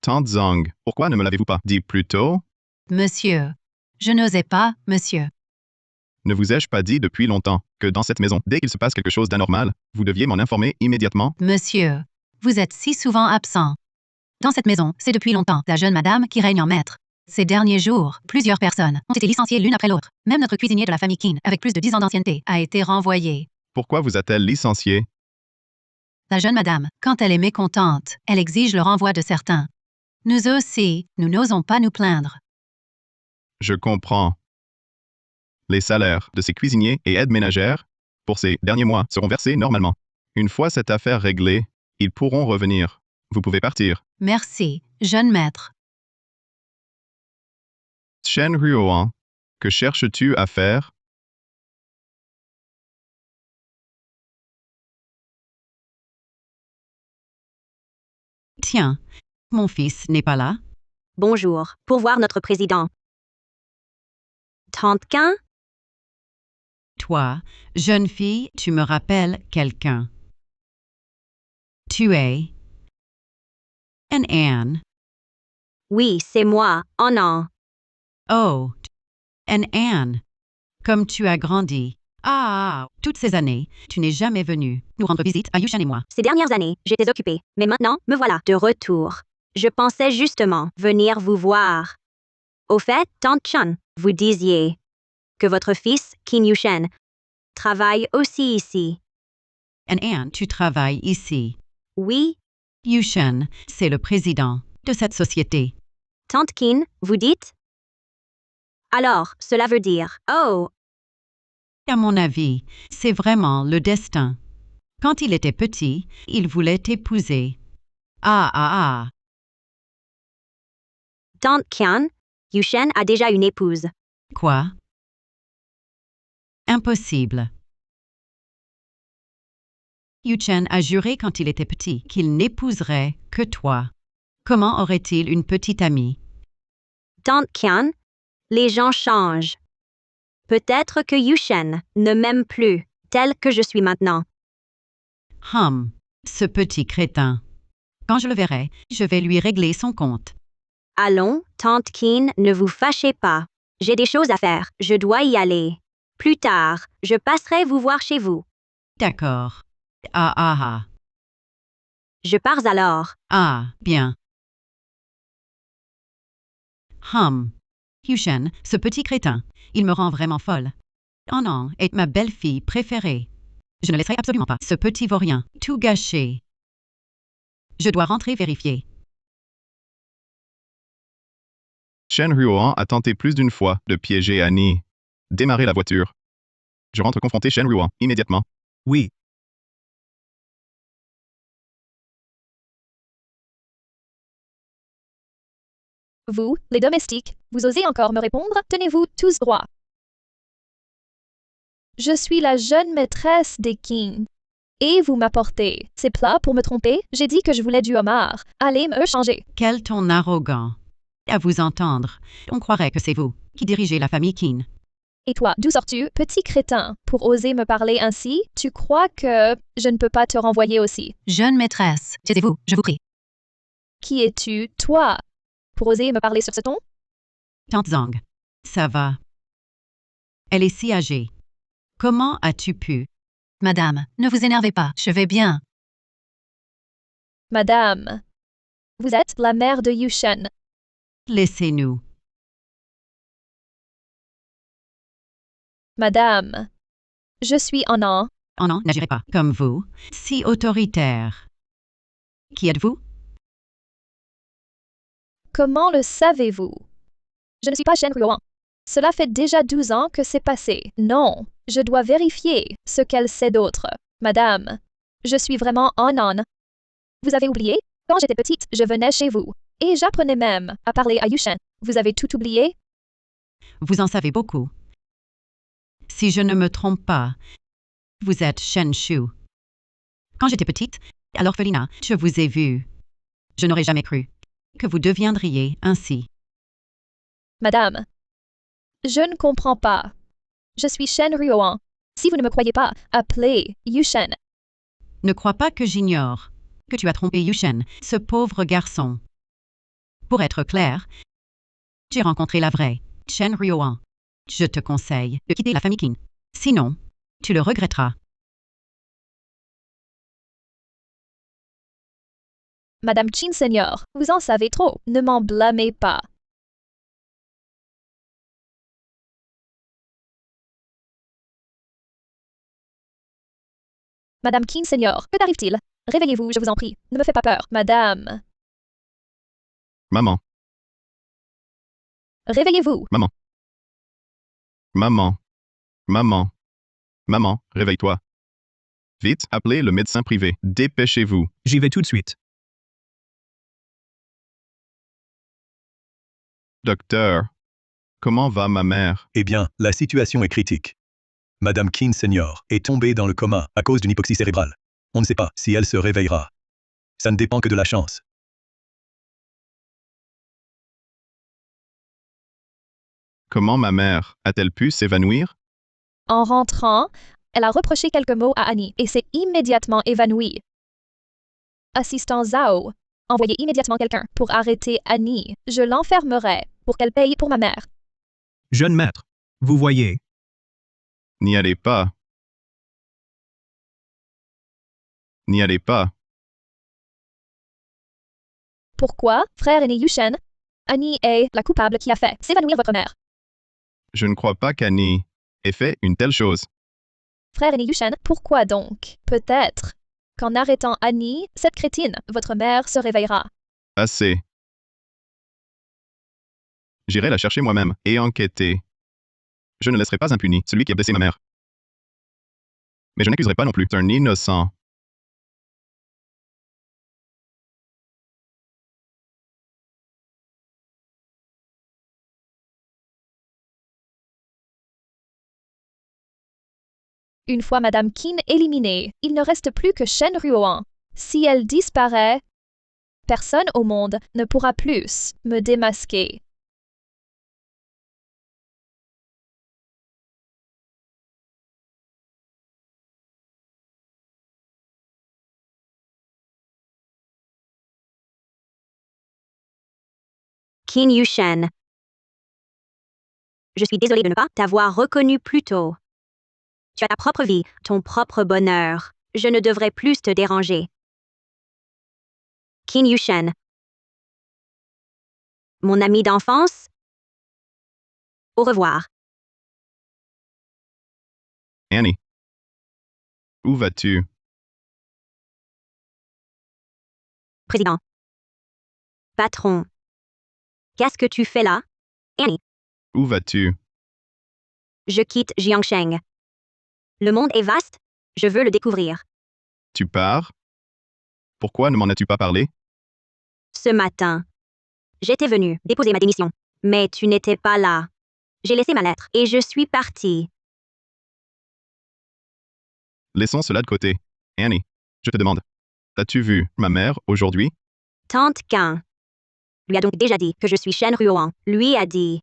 Tante Zhang, pourquoi ne me l'avez-vous pas dit plus tôt? Monsieur. Je n'osais pas, monsieur. Ne vous ai-je pas dit depuis longtemps que dans cette maison, dès qu'il se passe quelque chose d'anormal, vous deviez m'en informer immédiatement? Monsieur. Vous êtes si souvent absent. Dans cette maison, c'est depuis longtemps la jeune madame qui règne en maître. Ces derniers jours, plusieurs personnes ont été licenciées l'une après l'autre. Même notre cuisinier de la famille Qin, avec plus de 10 ans d'ancienneté, a été renvoyé. Pourquoi vous a-t-elle licencié? La jeune madame, quand elle est mécontente, elle exige le renvoi de certains. Nous aussi, nous n'osons pas nous plaindre. Je comprends. Les salaires de ces cuisiniers et aides ménagères, pour ces derniers mois, seront versés normalement. Une fois cette affaire réglée, ils pourront revenir. Vous pouvez partir. Merci, jeune maître. Shen Ruoan, que cherches-tu à faire? Tiens, mon fils n'est pas là? Bonjour, pour voir notre président. Tante Quin? Toi, jeune fille, tu me rappelles quelqu'un. Tu es Anne. Oui, c'est moi, Annan. Oh, Anne. Comme tu as grandi. Ah, toutes ces années, tu n'es jamais venue nous rendre visite à Yushan et moi. Ces dernières années, j'étais occupée, mais maintenant, me voilà, de retour. Je pensais justement venir vous voir. Au fait, Tante Chun, vous disiez que votre fils, Qin Yushen, travaille aussi ici. Anne, tu travailles ici. Oui, Yushan, c'est le président de cette société. Tante Qin, vous dites? Alors, cela veut dire, oh, À mon avis, c'est vraiment le destin. Quand il était petit, il voulait t'épouser. Ah. Tante Qian, Yushen a déjà une épouse. Quoi? Impossible. Yuchen a juré quand il était petit qu'il n'épouserait que toi. Comment aurait-il une petite amie? Tante Qian, les gens changent. Peut-être que Yushen ne m'aime plus, tel que je suis maintenant. Ce petit crétin. Quand je le verrai, je vais lui régler son compte. Allons, Tante Qin, ne vous fâchez pas. J'ai des choses à faire, je dois y aller. Plus tard, je passerai vous voir chez vous. D'accord. Ah. Je pars alors. Ah, bien. Yushen, ce petit crétin, il me rend vraiment folle. Annan est ma belle-fille préférée. Je ne laisserai absolument pas ce petit vaurien tout gâcher. Je dois rentrer vérifier. Shen Ruoan a tenté plus d'une fois de piéger Annie. Démarrer la voiture. Je rentre confronter Shen Ruoan immédiatement. Oui. Vous, les domestiques, vous osez encore me répondre? Tenez-vous tous droits. Je suis la jeune maîtresse des Qin. Et vous m'apportez ces plats pour me tromper? J'ai dit que je voulais du homard. Allez me changer. Quel ton arrogant. À vous entendre, on croirait que c'est vous qui dirigez la famille Qin. Et toi, d'où sors-tu, petit crétin, pour oser me parler ainsi? Tu crois que je ne peux pas te renvoyer aussi? Jeune maîtresse, taisez-vous, je vous prie. Qui es-tu, toi, pour oser me parler sur ce ton? Tante Zhang, ça va. Elle est si âgée. Comment as-tu pu? Madame, ne vous énervez pas, je vais bien. Madame, vous êtes la mère de Yushen. Laissez-nous. Madame, je suis Annan. Annan n'agirait pas comme vous, si autoritaire. Qui êtes-vous? Comment le savez-vous? Je ne suis pas Shen Ruoan. Cela fait déjà 12 ans que c'est passé. Non, je dois vérifier ce qu'elle sait d'autre. Madame, je suis vraiment Annan. Vous avez oublié? Quand j'étais petite, je venais chez vous. Et j'apprenais même à parler à Yushen. Vous avez tout oublié? Vous en savez beaucoup. Si je ne me trompe pas, vous êtes Shen Shu. Quand j'étais petite, à l'orphelinat, je vous ai vu. Je n'aurais jamais cru que vous deviendriez ainsi. Madame, je ne comprends pas. Je suis Shen Ruoan. Si vous ne me croyez pas, appelez Yushen. Ne crois pas que j'ignore que tu as trompé Yushen, ce pauvre garçon. Pour être clair, j'ai rencontré la vraie Shen Ruoan. Je te conseille de quitter la famille Qin. Sinon, tu le regretteras. Madame Qin Senior, vous en savez trop. Ne m'en blâmez pas. Madame Qin Senior, que t'arrive-t-il? Réveillez-vous, je vous en prie. Ne me faites pas peur. Madame. Maman. Réveillez-vous. Maman. Maman. Maman. Maman, réveille-toi. Vite, appelez le médecin privé. Dépêchez-vous. J'y vais tout de suite. Docteur, comment va ma mère? Eh bien, la situation est critique. Madame Keane Senior est tombée dans le coma à cause d'une hypoxie cérébrale. On ne sait pas si elle se réveillera. Ça ne dépend que de la chance. Comment ma mère a-t-elle pu s'évanouir? En rentrant, elle a reproché quelques mots à Annie et s'est immédiatement évanouie. Assistant Zhao, envoyez immédiatement quelqu'un pour arrêter Annie. Je l'enfermerai pour qu'elle paye pour ma mère. Jeune maître, vous voyez, N'y allez pas. N'y allez pas. Pourquoi, frère aîné Yushen? Annie est la coupable qui a fait s'évanouir votre mère. Je ne crois pas qu'Annie ait fait une telle chose. Frère aîné Yushen, pourquoi donc? Peut-être qu'en arrêtant Annie, cette crétine, votre mère se réveillera. Assez. J'irai la chercher moi-même et enquêter. Je ne laisserai pas impuni celui qui a blessé ma mère. Mais je n'accuserai pas non plus un innocent. Une fois Madame Keane éliminée, il ne reste plus que Shen Ruoan. Si elle disparaît, personne au monde ne pourra plus me démasquer. Qin Yushen. Je suis désolée de ne pas t'avoir reconnu plus tôt. Tu as ta propre vie, ton propre bonheur. Je ne devrais plus te déranger. Qin Yushen. Mon ami d'enfance. Au revoir. Annie. Où vas-tu? Président. Patron. Qu'est-ce que tu fais là? Annie. Où vas-tu? Je quitte Jiangsheng. Le monde est vaste. Je veux le découvrir. Tu pars? Pourquoi ne m'en as-tu pas parlé? Ce matin, j'étais venue déposer ma démission, mais tu n'étais pas là. J'ai laissé ma lettre et je suis partie. Laissons cela de côté. Annie, je te demande. As-tu vu ma mère aujourd'hui? Tante Qin lui a donc déjà dit que je suis Shen Ruoan. Lui a dit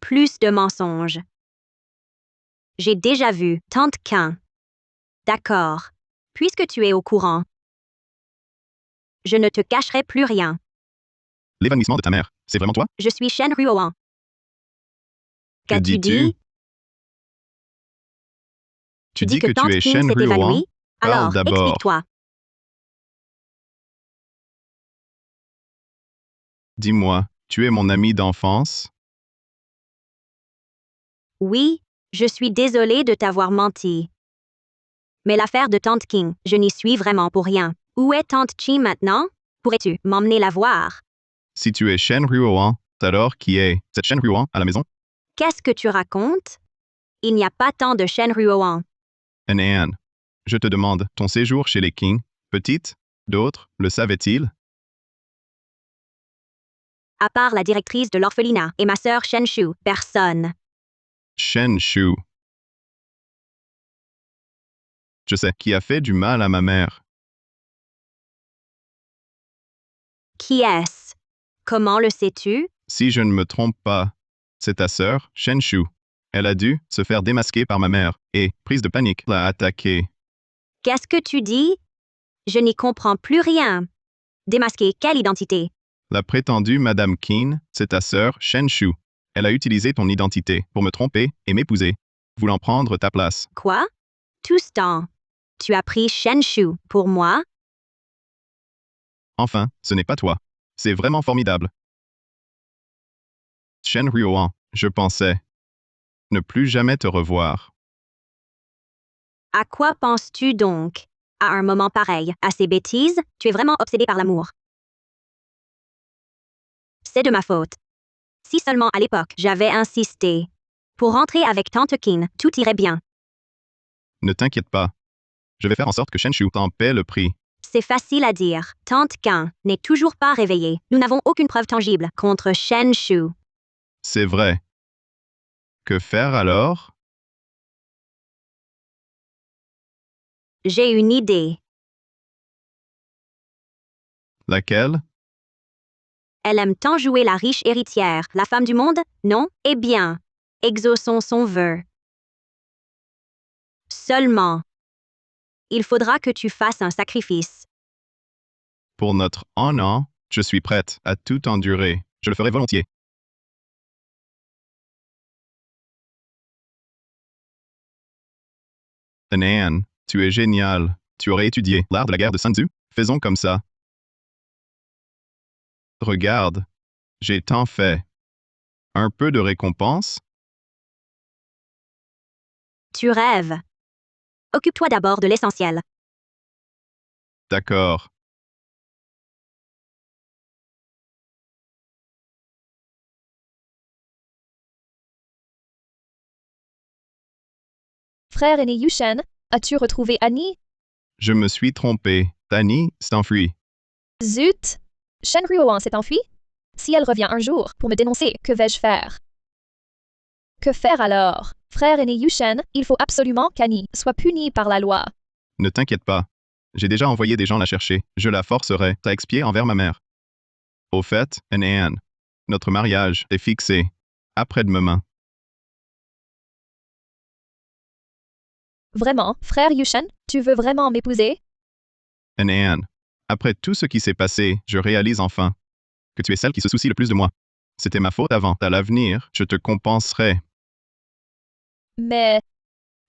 plus de mensonges. J'ai déjà vu Tante Qin. D'accord. Puisque tu es au courant, je ne te cacherai plus rien. L'évanouissement de ta mère, c'est vraiment toi? Je suis Shen Ruoan. Que Qu'as-tu dis-tu? dit? Tu dis que tu Tante es Qin Shen s'est Ruoan? évanouie? Parle Alors, d'abord. explique-toi. Dis-moi, tu es mon ami d'enfance? Oui, je suis désolée de t'avoir menti. Mais l'affaire de Tante Qin, je n'y suis vraiment pour rien. Où est Tante Qin maintenant? Pourrais-tu m'emmener la voir? Si tu es Shen Ruoan, alors qui est cette Shen Ruoan à la maison? Qu'est-ce que tu racontes? Il n'y a pas tant de Shen Ruoan. Anne, je te demande, ton séjour chez les Qing, petite, d'autres, le savaient-ils? À part la directrice de l'orphelinat et ma sœur Shen Shu, personne. Shen Shu. Je sais qui a fait du mal à ma mère. Qui est-ce? Comment le sais-tu? Si je ne me trompe pas, c'est ta sœur, Shen Shu. Elle a dû se faire démasquer par ma mère et, prise de panique, l'a attaquée. Qu'est-ce que tu dis? Je n'y comprends plus rien. Démasquer quelle identité? La prétendue Madame Keane, c'est ta sœur, Shen Shu. Elle a utilisé ton identité pour me tromper et m'épouser, voulant prendre ta place. Quoi? Tout ce temps. Tu as pris Shen Shu pour moi? Enfin, ce n'est pas toi. C'est vraiment formidable. Shen Ruoan, je pensais ne plus jamais te revoir. À quoi penses-tu donc? À un moment pareil, à ces bêtises, tu es vraiment obsédé par l'amour. C'est de ma faute. Si seulement à l'époque j'avais insisté. Pour rentrer avec Tante Qin, tout irait bien. Ne t'inquiète pas. Je vais faire en sorte que Shenshu t'en paie le prix. C'est facile à dire. Tante Qin n'est toujours pas réveillée. Nous n'avons aucune preuve tangible contre Shenshu. C'est vrai. Que faire alors? J'ai une idée. Laquelle? Elle aime tant jouer la riche héritière, la femme du monde, non? Eh bien, exauçons son vœu. Seulement, il faudra que tu fasses un sacrifice. Pour notre honneur, je suis prête à tout endurer. Je le ferai volontiers. Anne, tu es génial. Tu aurais étudié l'art de la guerre de Sun Tzu? Faisons comme ça. Regarde, j'ai tant fait. Un peu de récompense? Tu rêves. Occupe-toi d'abord de l'essentiel. D'accord. Frère aîné Yushen, as-tu retrouvé Annie? Je me suis trompé. Annie s'enfuit. Zut! Shen Ruoan s'est enfuie? Si elle revient un jour pour me dénoncer, que vais-je faire? Que faire alors? Frère aîné Yushen, il faut absolument qu'Annie soit punie par la loi. Ne t'inquiète pas. J'ai déjà envoyé des gens la chercher. Je la forcerai à expier envers ma mère. Au fait, Anne, notre mariage est fixé. Après-demain. Vraiment, frère Yushen, tu veux vraiment m'épouser? Anne, après tout ce qui s'est passé, je réalise enfin que tu es celle qui se soucie le plus de moi. C'était ma faute avant. À l'avenir, je te compenserai. Mais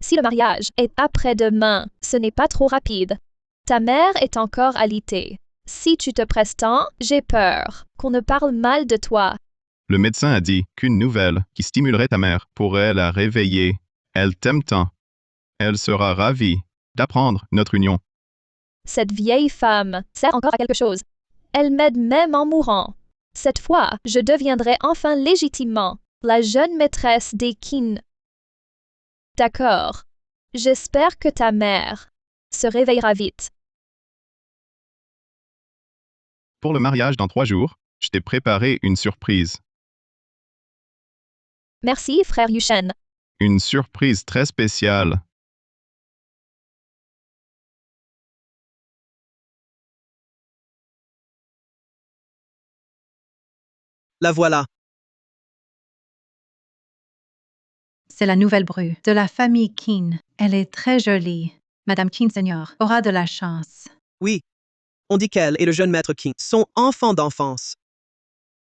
si le mariage est après-demain, ce n'est pas trop rapide. Ta mère est encore alitée. Si tu te presses tant, j'ai peur qu'on ne parle mal de toi. Le médecin a dit qu'une nouvelle qui stimulerait ta mère pourrait la réveiller. Elle t'aime tant. Elle sera ravie d'apprendre notre union. Cette vieille femme sert encore à quelque chose. Elle m'aide même en mourant. Cette fois, je deviendrai enfin légitimement la jeune maîtresse des Qin. D'accord. J'espère que ta mère se réveillera vite. Pour le mariage dans 3 jours, je t'ai préparé une surprise. Merci, frère Yushen. Une surprise très spéciale. La voilà. C'est la nouvelle bru de la famille Qin. Elle est très jolie. Madame Qin Senior aura de la chance. Oui. On dit qu'elle et le jeune maître Qin sont enfants d'enfance.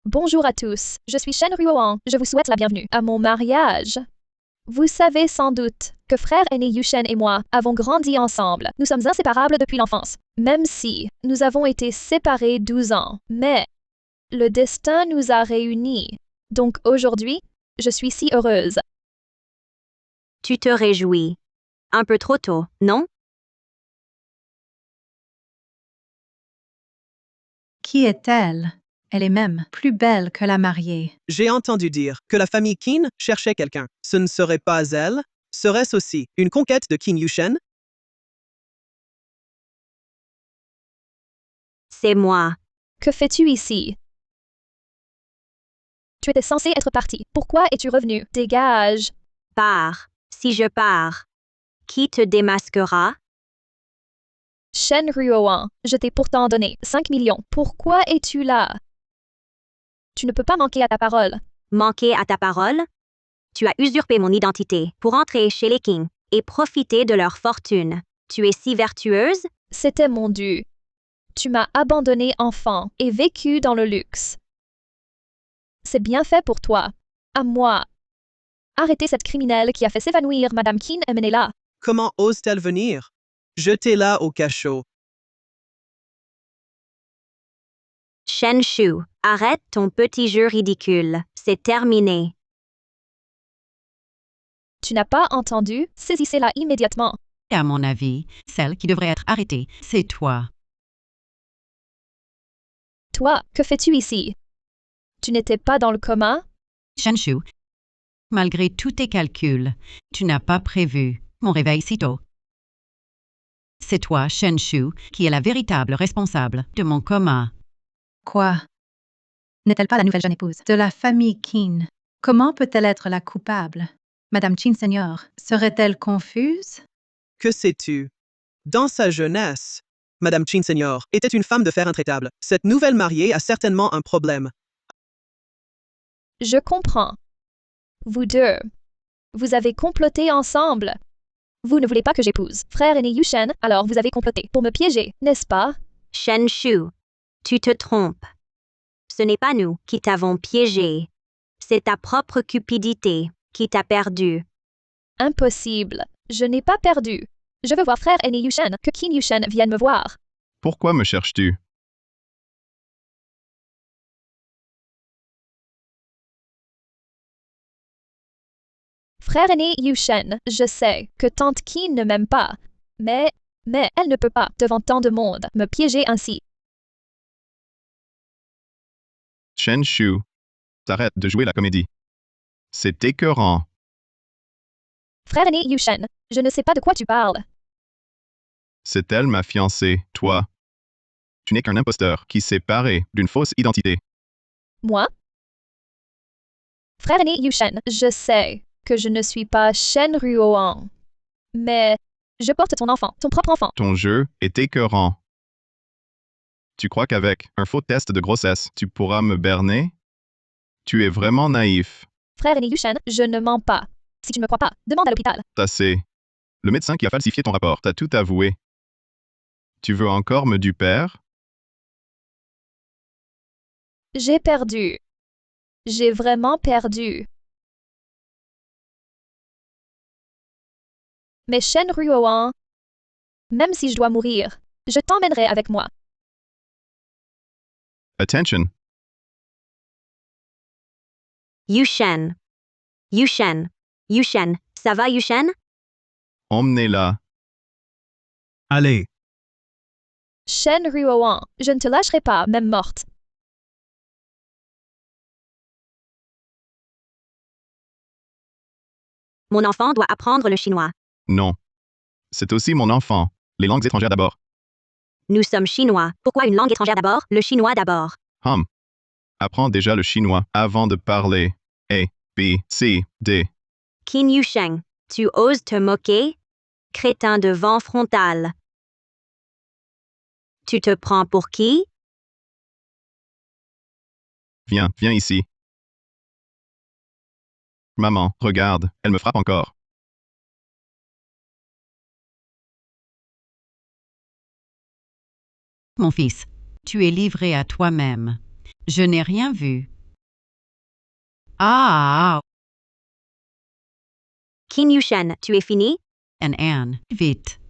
Bonjour à tous, je suis Shen Ruoan. Je vous souhaite la bienvenue à mon mariage. Vous savez sans doute que frère aîné Yushen et moi avons grandi ensemble. Nous sommes inséparables depuis l'enfance, même si nous avons été séparés 12 ans. Mais le destin nous a réunis. Donc aujourd'hui, je suis si heureuse. Tu te réjouis. Un peu trop tôt, non? Qui est-elle? Elle est même plus belle que la mariée. J'ai entendu dire que la famille Qin cherchait quelqu'un. Ce ne serait pas elle? Serait-ce aussi une conquête de Qin Yushen? C'est moi. Que fais-tu ici? Tu étais censé être parti. Pourquoi es-tu revenu? Dégage. Pars. Si je pars, qui te démasquera? Shen Ruoan, je t'ai pourtant donné 5 millions. Pourquoi es-tu là? Tu ne peux pas manquer à ta parole. Manquer à ta parole? Tu as usurpé mon identité pour entrer chez les Qin et profiter de leur fortune. Tu es si vertueuse? C'était mon dû. Tu m'as abandonné enfant et vécu dans le luxe. C'est bien fait pour toi. À moi. Arrêtez cette criminelle qui a fait s'évanouir Madame Qin et menez-la. Comment ose-t-elle venir? Jetez-la au cachot. Shenshu, arrête ton petit jeu ridicule. C'est terminé. Tu n'as pas entendu? Saisissez-la immédiatement. Et à mon avis, celle qui devrait être arrêtée, c'est toi. Toi, que fais-tu ici? Tu n'étais pas dans le coma? Shenshu, malgré tous tes calculs, tu n'as pas prévu mon réveil si tôt. C'est toi, Shen Shu, qui est la véritable responsable de mon coma. Quoi? N'est-elle pas la nouvelle jeune épouse de la famille Qin? Comment peut-elle être la coupable? Madame Qin Senior, serait-elle confuse? Que sais-tu? Dans sa jeunesse, Madame Qin Senior était une femme de fer intraitable. Cette nouvelle mariée a certainement un problème. Je comprends. Vous deux, vous avez comploté ensemble. Vous ne voulez pas que j'épouse frère aîné Yushen, alors vous avez comploté pour me piéger, n'est-ce pas? Shen Shu, tu te trompes. Ce n'est pas nous qui t'avons piégé. C'est ta propre cupidité qui t'a perdu. Impossible. Je n'ai pas perdu. Je veux voir frère aîné Yushen, que Qin Yushen vienne me voir. Pourquoi me cherches-tu? Frère aîné Yushen, je sais que tante Qin ne m'aime pas, mais elle ne peut pas, devant tant de monde, me piéger ainsi. Shen Shu, t'arrêtes de jouer la comédie. C'est écœurant. Frère aîné Yushen, je ne sais pas de quoi tu parles. C'est elle ma fiancée, toi. Tu n'es qu'un imposteur qui s'est paré d'une fausse identité. Moi? Frère aîné Yushen, je sais que je ne suis pas Shen Ruoan, mais je porte ton enfant, ton propre enfant. Ton jeu est écœurant. Tu crois qu'avec un faux test de grossesse, tu pourras me berner? Tu es vraiment naïf. Frère aîné Yushen, je ne mens pas. Si tu ne me crois pas, demande à l'hôpital. Assez. Le médecin qui a falsifié ton rapport t'a tout avoué. Tu veux encore me duper? J'ai perdu. J'ai vraiment perdu. Mais Shen Ruoan, même si je dois mourir, je t'emmènerai avec moi. Attention. Yushen. Yushen. Yushen. Ça va, Yushen? Emmenez-la. Allez, Shen Ruoan, je ne te lâcherai pas, même morte. Mon enfant doit apprendre le chinois. Non. C'est aussi mon enfant. Les langues étrangères d'abord. Nous sommes chinois. Pourquoi une langue étrangère d'abord? Le chinois d'abord. Apprends déjà le chinois avant de parler. A, B, C, D. Qin Yusheng, tu oses te moquer? Crétin de vent frontal. Tu te prends pour qui? Viens ici. Maman, regarde, elle me frappe encore. Mon fils, tu es livré à toi-même. Je n'ai rien vu. Ah! Qin Yushen, tu es fini? Anne, vite.